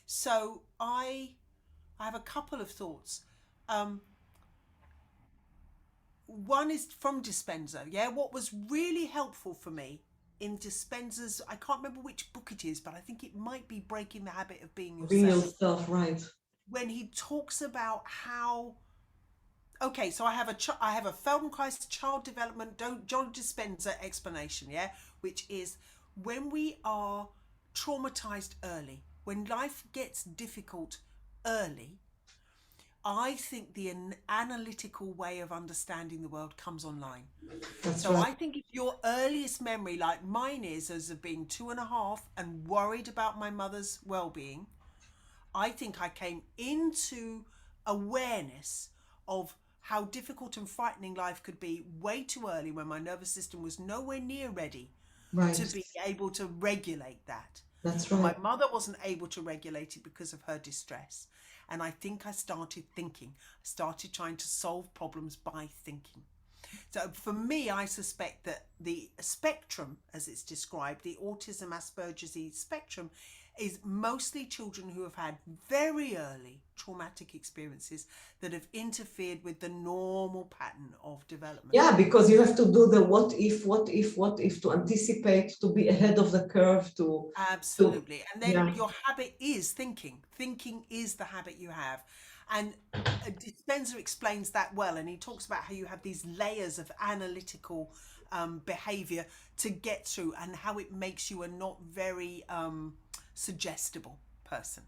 So I have a couple of thoughts. One is from Dispenza. Yeah, what was really helpful for me in Dispenza's, I can't remember which book it is, but I think it might be Breaking the Habit of Being being Yourself. yourself, right? When he talks about how, okay, so I have a Feldenkrais child development John Dispenza explanation, yeah, which is when we are traumatized early, when life gets difficult early, I think the analytical way of understanding the world comes online. That's So right. I think if your earliest memory, like mine is, as of being 2.5 and worried about my mother's well-being, I think I came into awareness of how difficult and frightening life could be way too early, when my nervous system was nowhere near ready to Right. be able to regulate that. That's And my right. mother wasn't able to regulate it because of her distress. And I think I started thinking. I started trying to solve problems by thinking. So for me, I suspect that the spectrum, as it's described, the autism Asperger's spectrum, is mostly children who have had very early traumatic experiences that have interfered with the normal pattern of development. Yeah, because you have to do the what if to anticipate, to be ahead of the curve, to Absolutely. And then yeah. your habit is thinking. Thinking is the habit you have. And Dispenza explains that well. And he talks about how you have these layers of analytical behavior to get through, and how it makes you a not very suggestible person.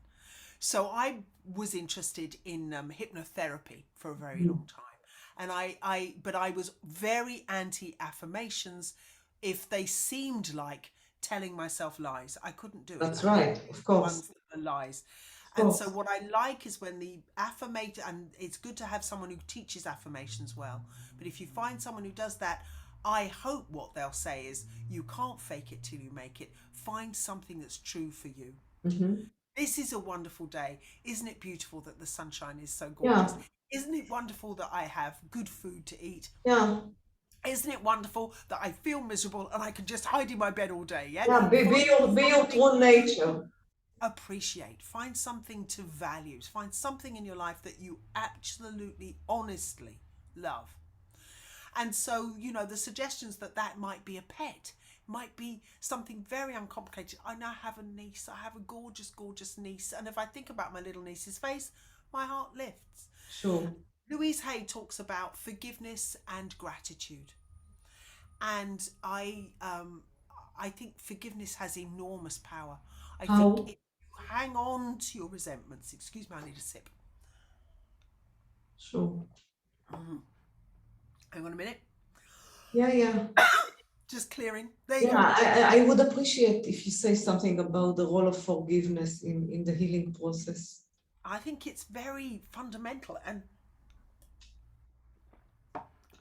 So I was interested in hypnotherapy for a very long time. And but I was very anti affirmations if they seemed like telling myself lies. I couldn't do it. That's I couldn't right, do of the course, ones that are lies. of And so course. what I like is when the affirmate, and it's good to have someone who teaches affirmations well. But if you find someone who does that, I hope what they'll say is, you can't fake it till you make it. Find something that's true for you. Hmm. This is a wonderful day. Isn't it beautiful that the sunshine is so gorgeous? Yeah, Isn't it wonderful that I have good food to eat? yeah, Isn't it wonderful that I feel miserable and I can just hide in my bed all day? Yeah. yeah. Find Be your something true to nature. appreciate. Find something to value. Find something in your life that you absolutely, honestly love. And so, the suggestions that might be a pet, might be something very uncomplicated. I now have a niece. I have a gorgeous, gorgeous niece. And if I think about my little niece's face, my heart lifts. Sure. Louise Hay talks about forgiveness and gratitude. And I think forgiveness has enormous power. I think How? if you hang on to your resentments, excuse me, I need a sip. Sure. Hang on a minute. Yeah, yeah. Just clearing. There you Yeah, go. I would appreciate if you say something about the role of forgiveness in the healing process. I think it's very fundamental. And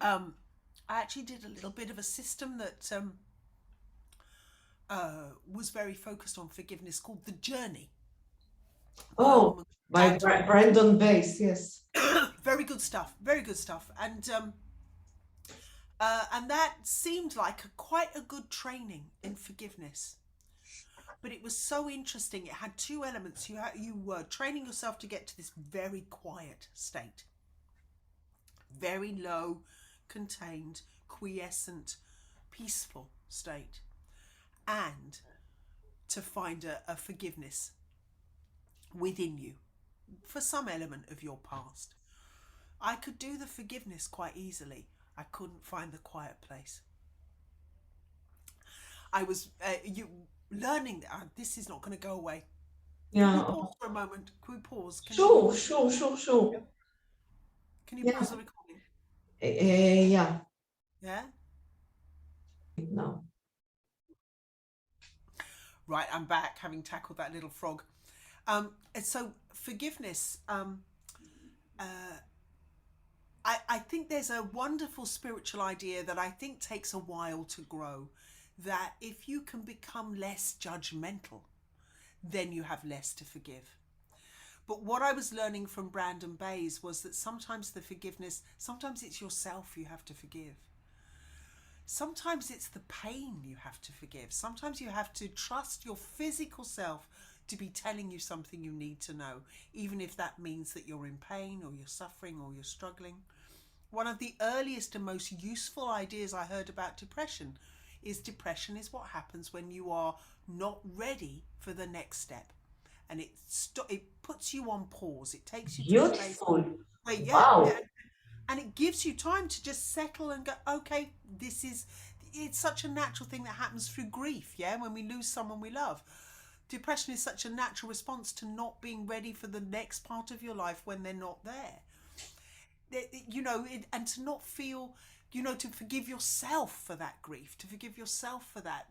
I actually did a little bit of a system that was very focused on forgiveness, called The Journey, by a Oh, woman by called Anne Brandon Bass, yes. Very good stuff. Very good stuff. And that seemed like quite a good training in forgiveness. But it was so interesting. It had two elements. You were training yourself to get to this very quiet state, very low, contained, quiescent, peaceful state, and to find a forgiveness within you for some element of your past. I could do the forgiveness quite easily. I couldn't find the quiet place. I was learning that this is not going to go away. Can we Yeah. pause for a moment? Can we pause? Sure. Can you Yeah. pause the recording? Yeah. Yeah? No. Right, I'm back, having tackled that little frog. And so forgiveness, I think there's a wonderful spiritual idea that I think takes a while to grow, that if you can become less judgmental, then you have less to forgive. But what I was learning from Brandon Bays was that sometimes the forgiveness, sometimes it's yourself you have to forgive. Sometimes it's the pain you have to forgive. Sometimes you have to trust your physical self to be telling you something you need to know, even if that means that you're in pain or you're suffering or you're struggling. One of the earliest and most useful ideas I heard about depression is what happens when you are not ready for the next step. And it puts you on pause. It takes you to a place where, Wow. and it gives you time to just settle and go, okay, it's such a natural thing that happens through grief, when we lose someone we love. Depression is such a natural response to not being ready for the next part of your life when they're not there. And to not feel, to forgive yourself for that grief, to forgive yourself for that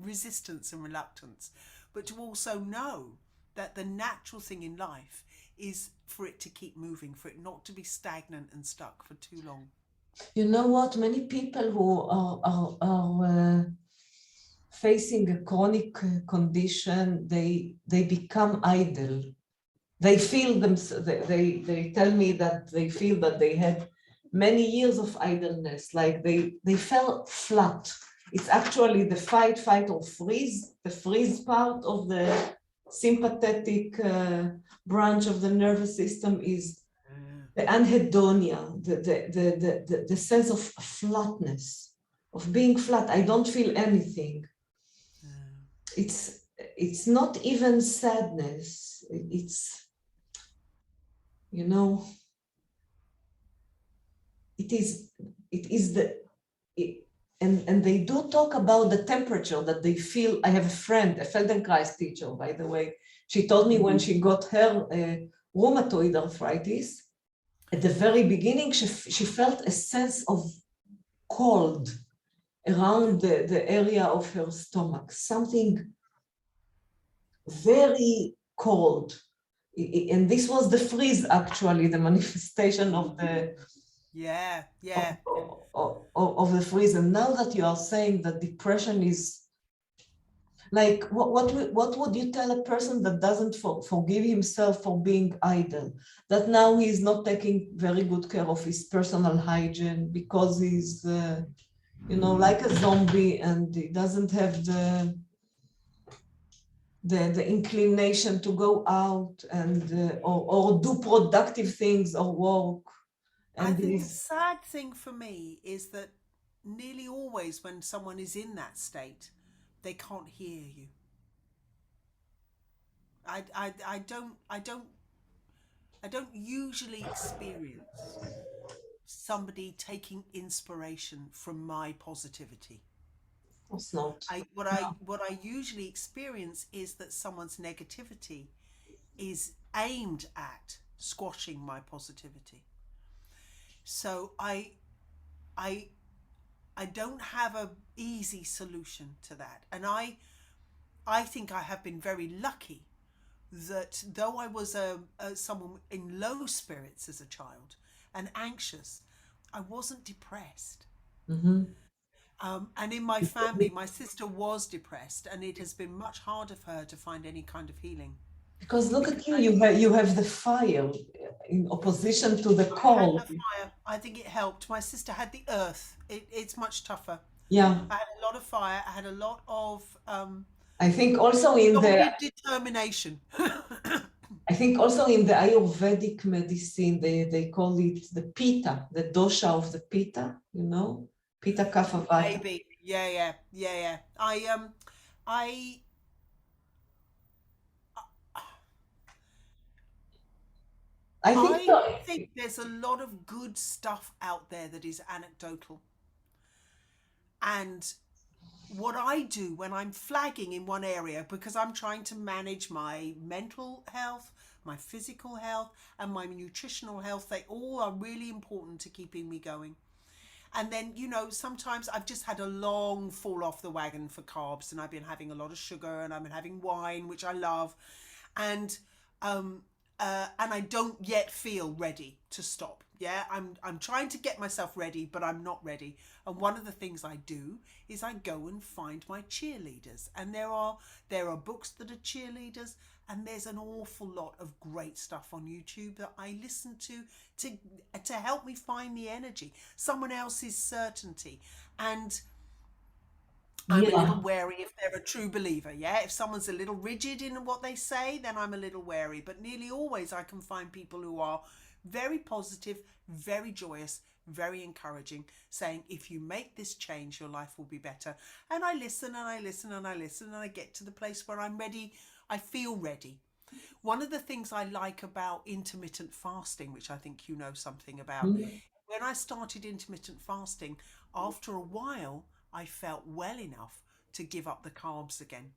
resistance and reluctance, but to also know that the natural thing in life is for it to keep moving, for it not to be stagnant and stuck for too long. You know what? Many people who are facing a chronic condition, they become idle. They feel they tell me that they feel that they had many years of idleness, like they fell flat. It's actually the fight or freeze. The freeze part of the sympathetic branch of the nervous system is the anhedonia, the sense of flatness, of being flat. I don't feel anything. It's not even sadness. It's, it is and they do talk about the temperature that they feel. I have a friend, a Feldenkrais teacher, by the way. She told me when she got her rheumatoid arthritis, at the very beginning, she felt a sense of cold around the area of her stomach, something very cold. And this was the freeze, actually, the manifestation of the of the freeze. And now that you are saying that depression is like, what would you tell a person that doesn't forgive himself for being idle? That now he is not taking very good care of his personal hygiene because he's, like a zombie, and he doesn't have the inclination to go out and or do productive things or work. And I think the sad thing for me is that nearly always when someone is in that state, they can't hear you. I don't usually experience somebody taking inspiration from my positivity. Of course not. What I usually experience is that someone's negativity is aimed at squashing my positivity. So I don't have an easy solution to that. And I think I have been very lucky that though I was someone in low spirits as a child and anxious, I wasn't depressed. And in my family, my sister was depressed, and it has been much harder for her to find any kind of healing. Because look at you, you have the fire in opposition to the cold. I had the fire. I think it helped. My sister had the earth. It's much tougher. Yeah. I had a lot of fire. I had a lot of I think also in the determination. I think also in the Ayurvedic medicine, they call it the Pitta, the dosha of the Pitta, Pitta Kapha Vata. Maybe. Yeah, yeah, yeah, yeah. I I think I so. think there's a lot of good stuff out there that is anecdotal. And what I do when I'm flagging in one area, because I'm trying to manage my mental health, my physical health, and my nutritional health, they all are really important to keeping me going. And then, sometimes I've just had a long fall off the wagon for carbs, and I've been having a lot of sugar, and I've been having wine, which I love. And um, and I don't yet feel ready to stop. Yeah, I'm trying to get myself ready, but I'm not ready. And one of the things I do is I go and find my cheerleaders, and there are books that are cheerleaders, and there's an awful lot of great stuff on YouTube that I listen to to help me find the energy, someone else's certainty, and I'm a little Yeah. wary if they're a true believer. Yeah, if someone's a little rigid in what they say, then I'm a little wary. But nearly always I can find people who are very positive, very joyous, very encouraging, saying, if you make this change, your life will be better. And I listen and I listen and I listen and I get to the place where I'm ready. I feel ready. One of the things I like about intermittent fasting, which I think you know something about, Mm. when I started intermittent fasting, after a while, I felt well enough to give up the carbs again.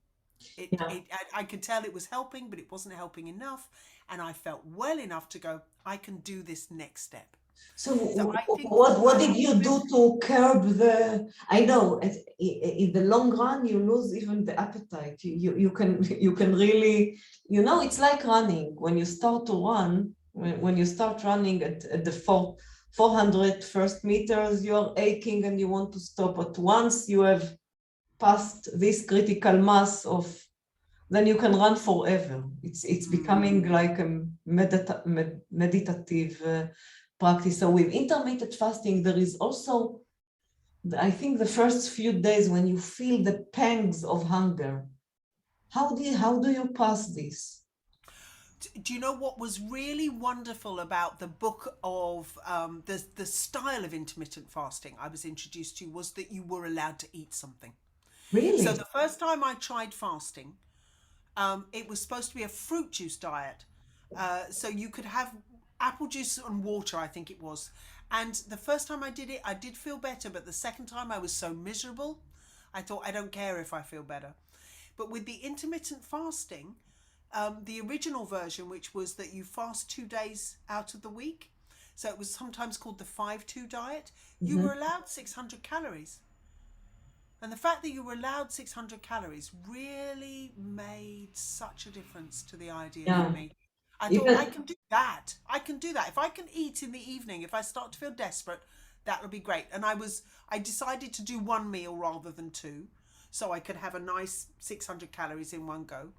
Yeah. I could tell it was helping, but it wasn't helping enough. And I felt well enough to go, I can do this next step. So So I think what did you do to curb the? I know in the long run you lose even the appetite. You can you can really, it's like running. When you start to run, when you start running at the 400 first meters, you are aching and you want to stop. But once you have passed this critical mass of, then you can run forever. It's mm, becoming like a meditative practice. So with intermittent fasting, there is also, I think, the first few days when you feel the pangs of hunger. How do you pass this? do you know what was really wonderful about the book of the style of intermittent fasting I was introduced to was that you were allowed to eat something. So Really? the first time I tried fasting, it was supposed to be a fruit juice diet. So you could have apple juice and water, I think it was. And the first time I did it, I did feel better. But the second time I was so miserable, I thought, I don't care if I feel better. But with the intermittent fasting, the original version, which was that you fast 2 days out of the week, so it was sometimes called the 5-2 diet, you Mhm. were allowed 600 calories. And the fact that you were allowed 600 calories really made such a difference to the idea for Yeah. me. I thought, I Even can do that. I can do that. If I can eat in the evening, if I start to feel desperate, that would be great. And I decided to do one meal rather than two, so I could have a nice 600 calories in one go.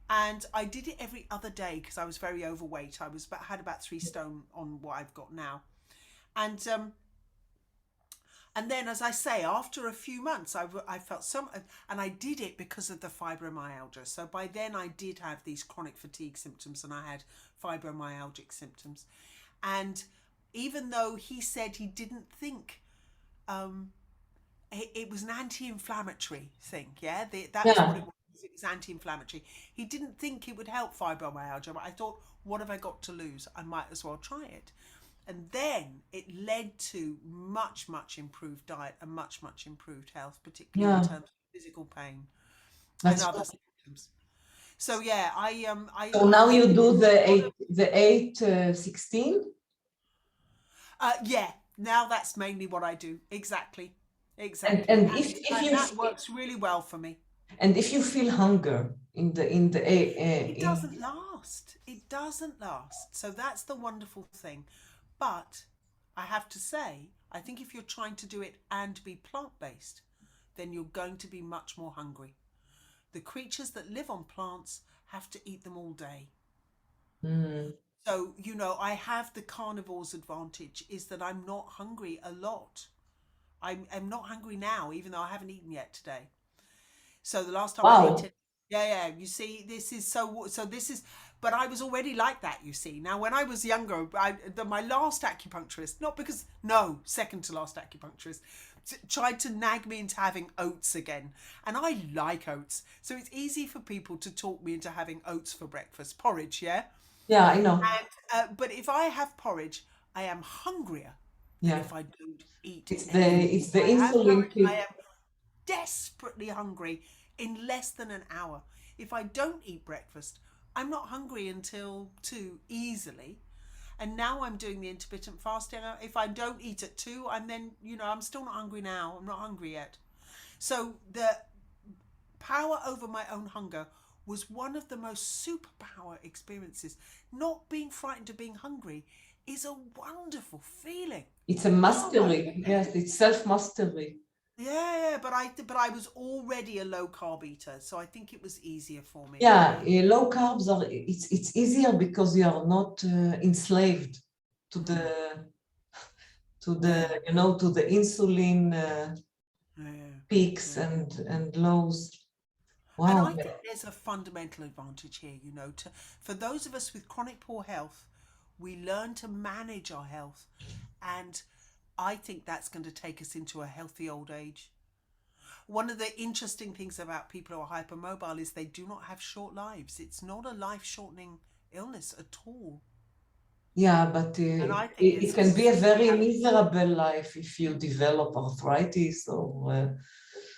And I did it every other day because I was very overweight. Had about 3 stone on what I've got now. And and then, as I say, after a few months, I felt some, and I did it because of the fibromyalgia. So by then, I did have these chronic fatigue symptoms, and I had fibromyalgic symptoms. And even though he said he didn't think um, it was an anti-inflammatory thing, yeah, that's what it yeah. was. It was anti-inflammatory. He didn't think it would help fibromyalgia, but I thought, what have I got to lose? I might as well try it. And then it led to much, much improved diet and much, much improved health, particularly in Yeah. terms of physical pain and That's other symptoms. So yeah, so now I you did do a lot of the 8 16. yeah. Now that's mainly what I do. Exactly, and exactly, and if and you that works really well for me. and if you feel hunger It doesn't last. It doesn't last. So that's the wonderful thing. But I have to say, I think if you're trying to do it and be plant based, then you're going to be much more hungry. The creatures that live on plants have to eat them all day. Mm. So, I have the carnivore's advantage is that I'm not hungry a lot. I'm not hungry now, even though I haven't eaten yet today. So the last time I ate Wow. it, yeah, yeah. You see, this is so. This is, but I was already like that. You see, now when I was younger, my last acupuncturist, not because no, second to last acupuncturist, tried to nag me into having oats again. And I like oats. So it's easy for people to talk me into having oats for breakfast. Porridge, yeah? Yeah, I know. But if I have porridge, I am hungrier than Yeah. if I don't eat It's the anything. it's the I have insulin porridge, I kick. am desperately hungry in less than an hour. If I don't eat breakfast, I'm not hungry until 2 easily. And now I'm doing the intermittent fasting. If I don't eat at 2, I'm then, I'm still not hungry now. I'm not hungry yet. So the power over my own hunger was one of the most superpower experiences. Not being frightened of being hungry is a wonderful feeling. It's a Oh my mastery. goodness. Yes, it's self-mastery. Yeah, but I was already a low carb eater, so I think it was easier for me. Yeah, low carbs are it's easier because you are not enslaved to the to the insulin Yeah, peaks yeah. and lows. And Wow. I think there's a fundamental advantage here, for those of us with chronic poor health, we learn to manage our health. And I think that's going to take us into a healthy old age. One of the interesting things about people who are hypermobile is they do not have short lives. It's not a life shortening illness at all. Yeah, but And I think it it's can be a very yeah. miserable life if you develop arthritis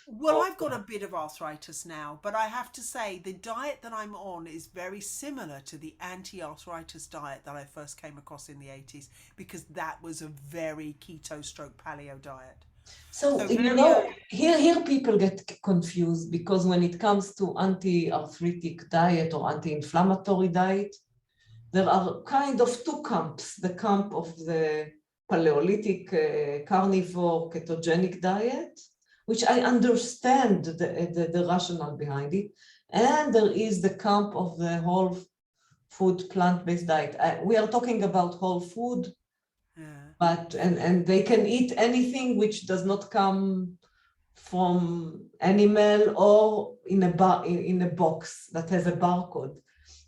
Well, or I've got a bit of arthritis now, but I have to say the diet that I'm on is very similar to the anti-arthritis diet that I first came across in the 80s, because that was a very keto stroke paleo diet. so So very early. here people get confused because when it comes to anti-arthritic diet or anti-inflammatory diet, there are kind of two camps: the camp of the Paleolithic carnivore ketogenic diet, which I understand the rationale behind it, and there is the camp of the whole food plant-based diet. We are talking about whole food, Yeah. but and they can eat anything which does not come from animal or in a box that has a barcode.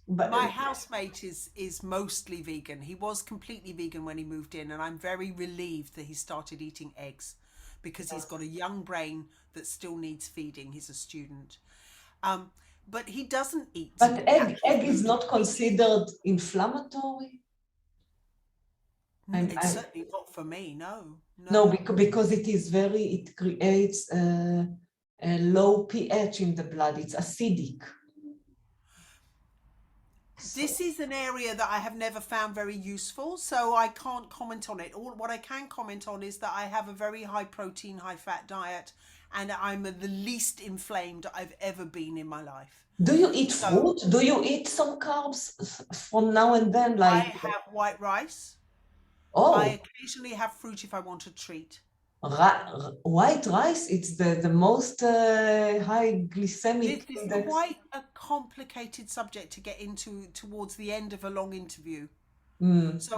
But My housemate is mostly vegan. He was completely vegan when he moved in, and I'm very relieved that he started eating eggs because he's got a young brain that still needs feeding. He's a student. Um, but he doesn't eat but natural egg is food. not considered inflammatory. It's certainly not for me. No, No, no. because it creates a low pH in the blood. It's acidic. This So, is an area that I have never found very useful, so I can't comment on it. All what I can comment on is that I have a very high protein, high fat diet, and I'm the least inflamed I've ever been in my life. do you eat So fruit? Do you eat some carbs from now and then? I Like, have white rice. I oh, occasionally have fruit if I want a treat. white rice, it's the most high This glycemic is index. quite a complicated subject to get into towards the end of a long interview. Mm, So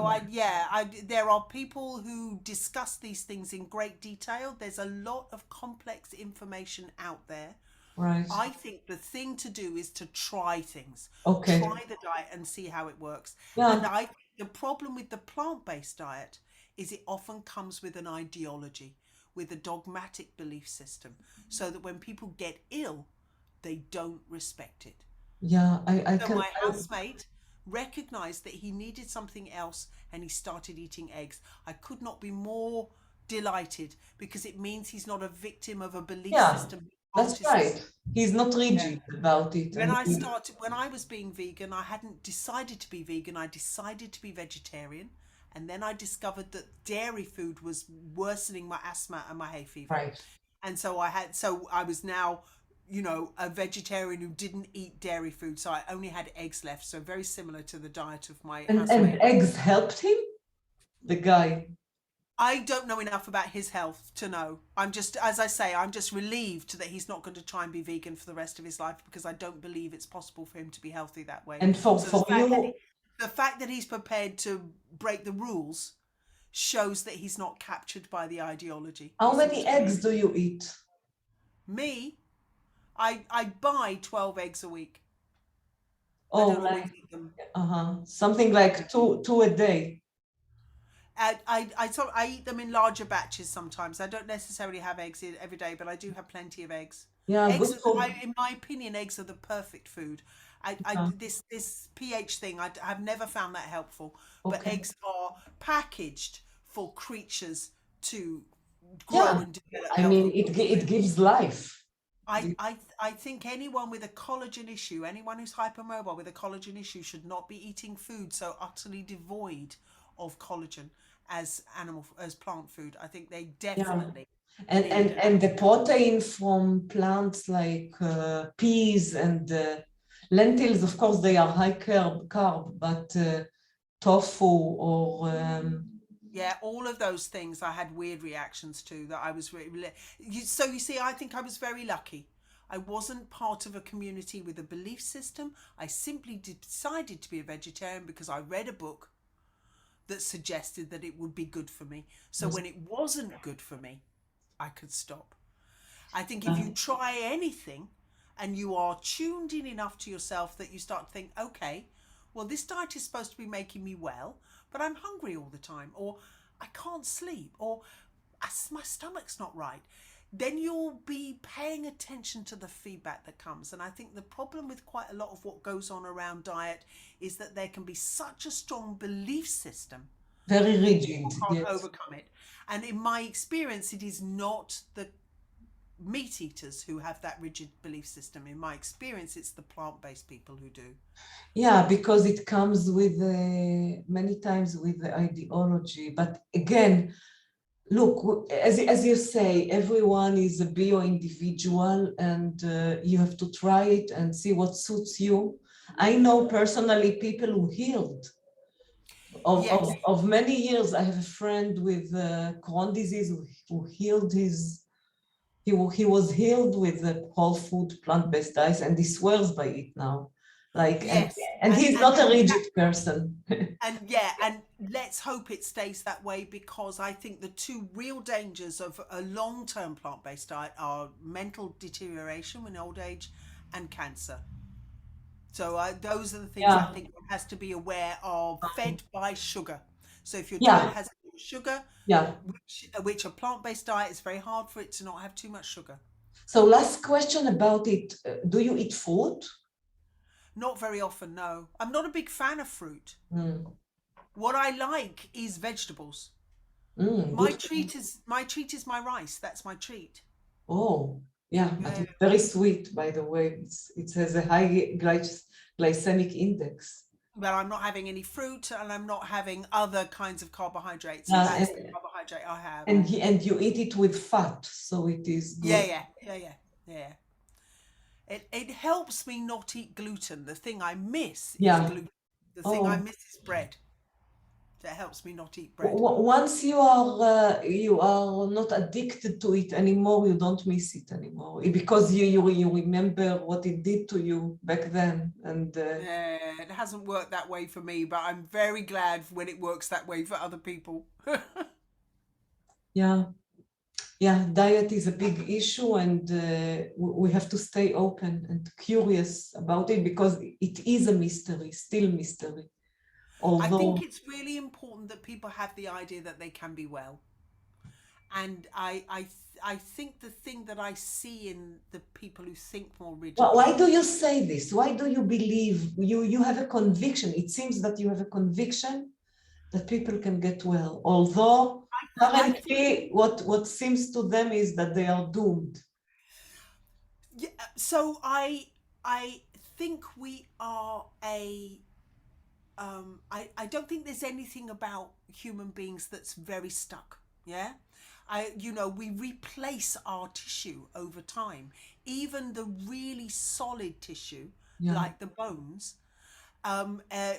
there are people who discuss these things in great detail. There's a lot of complex information out there. right. I think the thing to do is to try things, Okay. try the diet and see how it works. And Yeah. I think the problem with the plant-based diet is it often comes with an ideology, with a dogmatic belief system, so that when people get ill, they don't respect it. Yeah. I So can. my housemate recognized that he needed something else and he started eating eggs. I could not be more delighted because it means he's not a victim of a belief Yeah. system he That's can't escape. right. He's not Yeah. rigid about it. When I was being vegan, I hadn't decided to be vegan. I decided to be vegetarian. And then I discovered that dairy food was worsening my asthma and my hay fever. Right. And so I was now, a vegetarian who didn't eat dairy food. So I only had eggs left. So very similar to the diet of my And housemate. eggs helped him, the guy. I don't know enough about his health to know. As I say, I'm just relieved that he's not going to try and be vegan for the rest of his life, because I don't believe it's possible for him to be healthy that way. And So for you, the fact that he's prepared to break the rules shows that he's not captured by the ideology. how You see many what I mean? eggs do you eat? Me, I buy 12 eggs a week. I Oh, don't always like eat them. something like two a day. I eat them in larger batches sometimes. I don't necessarily have eggs every day, but I do have plenty of eggs. Yeah, good for. In my opinion, eggs are the perfect food. Yeah, This pH thing, I've never found that helpful. But okay. eggs are packaged for creatures to grow Yeah, and develop I mean, healthy beings it with. gives life. I think anyone with a collagen issue, anyone who's hypermobile with a collagen issue, should not be eating food so utterly devoid of collagen as plant food. I think they Yeah. definitely And need it. and the protein from plants like peas and lentils, of course, they are high carb, but tofu or Yeah, all of those things I had weird reactions to that I was really. So you see, I think I was very lucky. I wasn't part of a community with a belief system. I simply decided to be a vegetarian because I read a book that suggested that it would be good for me. So when it wasn't good for me, I could stop. I think if you try anything and you are tuned in enough to yourself that you start to think, okay, well, this diet is supposed to be making me well, but I'm hungry all the time, or I can't sleep, or my stomach's not right, then you'll be paying attention to the feedback that comes. And I think the problem with quite a lot of what goes on around diet is that there can be such a strong belief system very that rigid. people can't Yes. overcome it. And in my experience, it is not the meat eaters who have that rigid belief system. In my experience, it's the plant-based people who do. Yeah, because it comes with many times with the ideology. But again, look, as you say, everyone is a bio individual, and you have to try it and see what suits you. I know personally people who healed Yes, of many years. I have a friend with Crohn's disease who healed he was healed with the whole food plant-based diet, and he swears by it now. Like, yes, and and he's and not a and that, rigid person. yeah, and let's hope it stays that way, because I think the two real dangers of a long-term plant-based diet are mental deterioration in old age and cancer. So those are the things I Yeah, think one has to be aware of. Fed by sugar. So if your diet yeah, has sugar, yeah. which a plant-based diet is very hard for it to not have too much sugar. So last question about it. Do you eat fruit? Not very often, no. I'm not a big fan of fruit. Mm, What I like is vegetables. good. My treat is my rice. That's my treat. Oh, yeah, but Yeah. it's very sweet, by the way. It has a high glycemic index. But I'm not having any fruit, and I'm not having other kinds of carbohydrates, and Uh, that's the and, carbohydrate I have. and you eat it with fat, so it is Yeah, good. yeah, yeah, yeah, yeah. It helps me not eat gluten. The thing I miss is Yeah. gluten. The thing I Oh, miss is bread. That helps me not eat bread. once you are not addicted to it anymore, you don't miss it anymore because you remember what it did to you back then, and Yeah, it hasn't worked that way for me, but I'm very glad when it works that way for other people. yeah, yeah, diet is a big issue, and we have to stay open and curious about it because it is a mystery, still mystery. I Although, think it's really important that people have the idea that they can be well. And I think the thing that I see in the people who think more why rigidly. do you say this? Why do you believe you have a conviction? It seems that you have a conviction that people can get well, although I think currently what seems to them is that they are doomed. Yeah, so I think we are a I don't think there's anything about human beings that's very stuck. Yeah. We replace our tissue over time. Even the really solid tissue, Yeah, like the bones,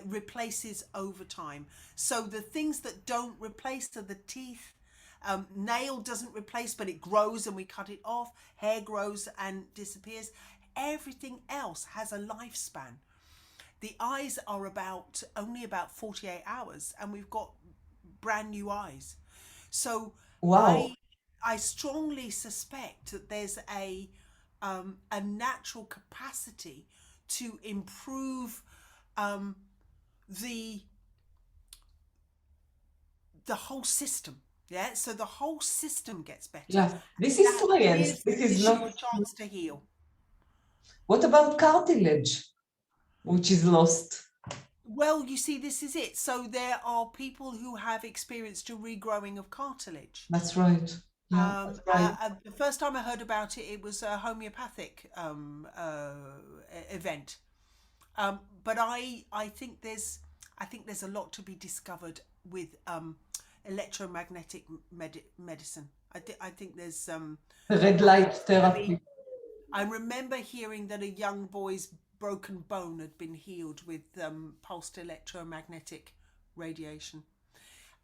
replaces over time. So the things that don't replace are the teeth. Nail doesn't replace, but it grows and we cut it off. Hair grows and disappears. Everything else has a lifespan. The eyes are only about 48 hours, and we've got brand new eyes. So wow, I I strongly suspect that there's a natural capacity to improve um, the the whole system. Yeah, so the whole system gets better. Yeah, this is That science. This is gives you not. a chance to heal. What about cartilage, which is lost? Well, you see, this is it. So there are people who have experienced a regrowing of cartilage. That's right. Yeah, that's right. The first time I heard about it, it was a homeopathic event. But I think there's a lot to be discovered with electromagnetic medicine. I think there's Red light therapy. I remember hearing that a young boy's broken bone had been healed with pulsed electromagnetic radiation,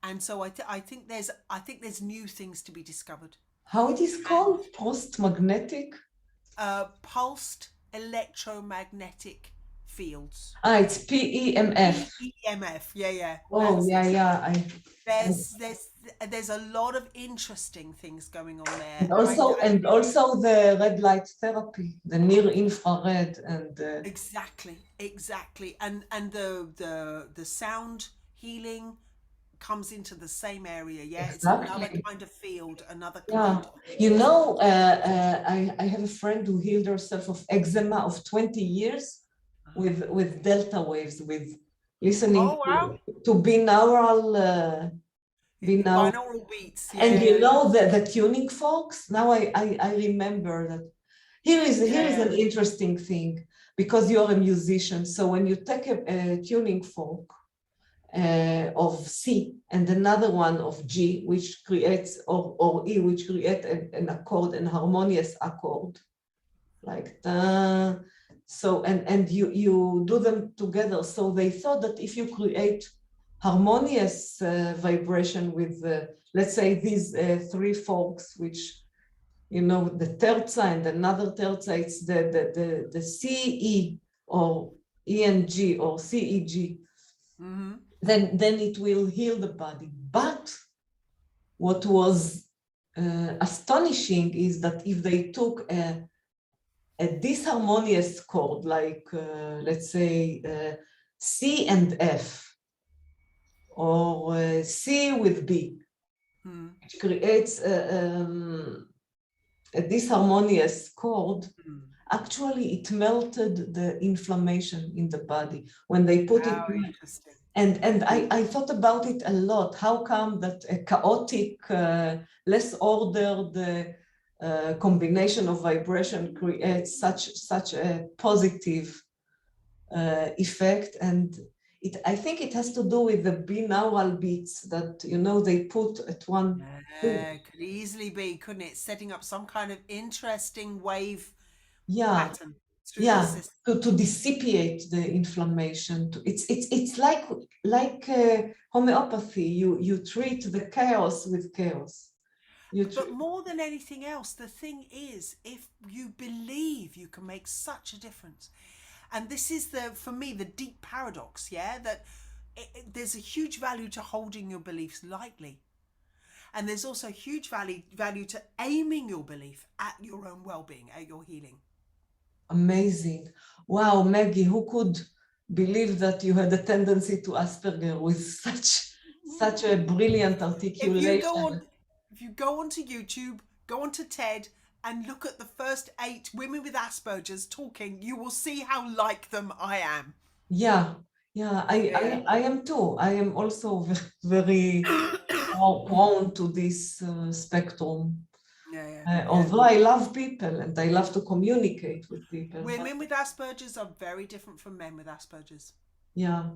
and so I think there's new things to be discovered. How it is called? Post-magnetic? Pulsed electromagnetic fields. It's PEMF. EMF, yeah. Oh, yeah. There's a lot of interesting things going on there. And also the red light therapy, the near infrared and exactly, and the sound healing comes into the same area. Yeah, exactly. It's another kind of field, another yeah. kind. You know, I have a friend who healed herself of eczema of 20 years with delta waves, with listening to binaural beats. Yeah, and you know the tuning forks. Now I remember that. Here is an interesting thing, because you're a musician. So when you take a tuning fork of C and another one of G, which creates, or E, which create an accord, an harmonious accord, like da. So and you do them together. So they thought that if you create harmonious vibration with let's say these three forks, which you know, the terza and another terza, it's the CE or ENG or CEG, then it will heal the body. But what was astonishing is that if they took a disharmonious chord, like let's say C and F, or C with B, which creates a disharmonious chord, actually it melted the inflammation in the body when they put it. And I thought about it a lot. How come that a chaotic, less ordered combination of vibration creates such a positive effect? And I think it has to do with the binaural beats that, you know, they put at one. Could easily be, couldn't it? Setting up some kind of interesting wave pattern through the system. To dissipate the inflammation. It's like homeopathy. You treat the chaos with chaos. But more than anything else, the thing is, if you believe, you can make such a difference. And this is for me, the deep paradox, that there's a huge value to holding your beliefs lightly. And there's also huge value to aiming your belief at your own well-being, at your healing. Amazing. Wow, Maggie, who could believe that you had a tendency to Asperger with such a brilliant articulation? If you go onto YouTube, go onto TED, and look at the first 8 women with Asperger's talking, you will see how like them I am. Yeah, I am too. I am also very prone to this spectrum. Although I love people and I love to communicate with people. Women with Asperger's are very different from men with Asperger's. Yeah.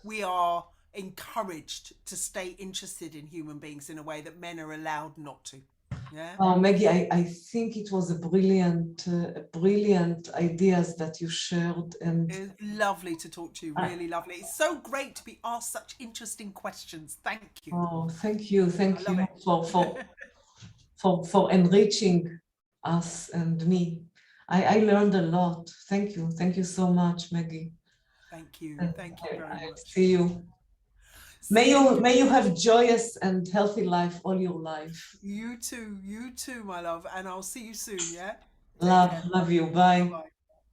We are encouraged to stay interested in human beings in a way that men are allowed not to. Oh, Maggie, I think it was a brilliant ideas that you shared, and it's lovely to talk to you. Really lovely. It's so great to be asked such interesting questions. Thank you. Oh, thank you for enriching us and me. I learned a lot. Thank you so much, Maggie. Thank you very much. See you. May you have joyous and healthy life all your life. You too, my love, and I'll see you soon. Love you. Bye. Bye-bye.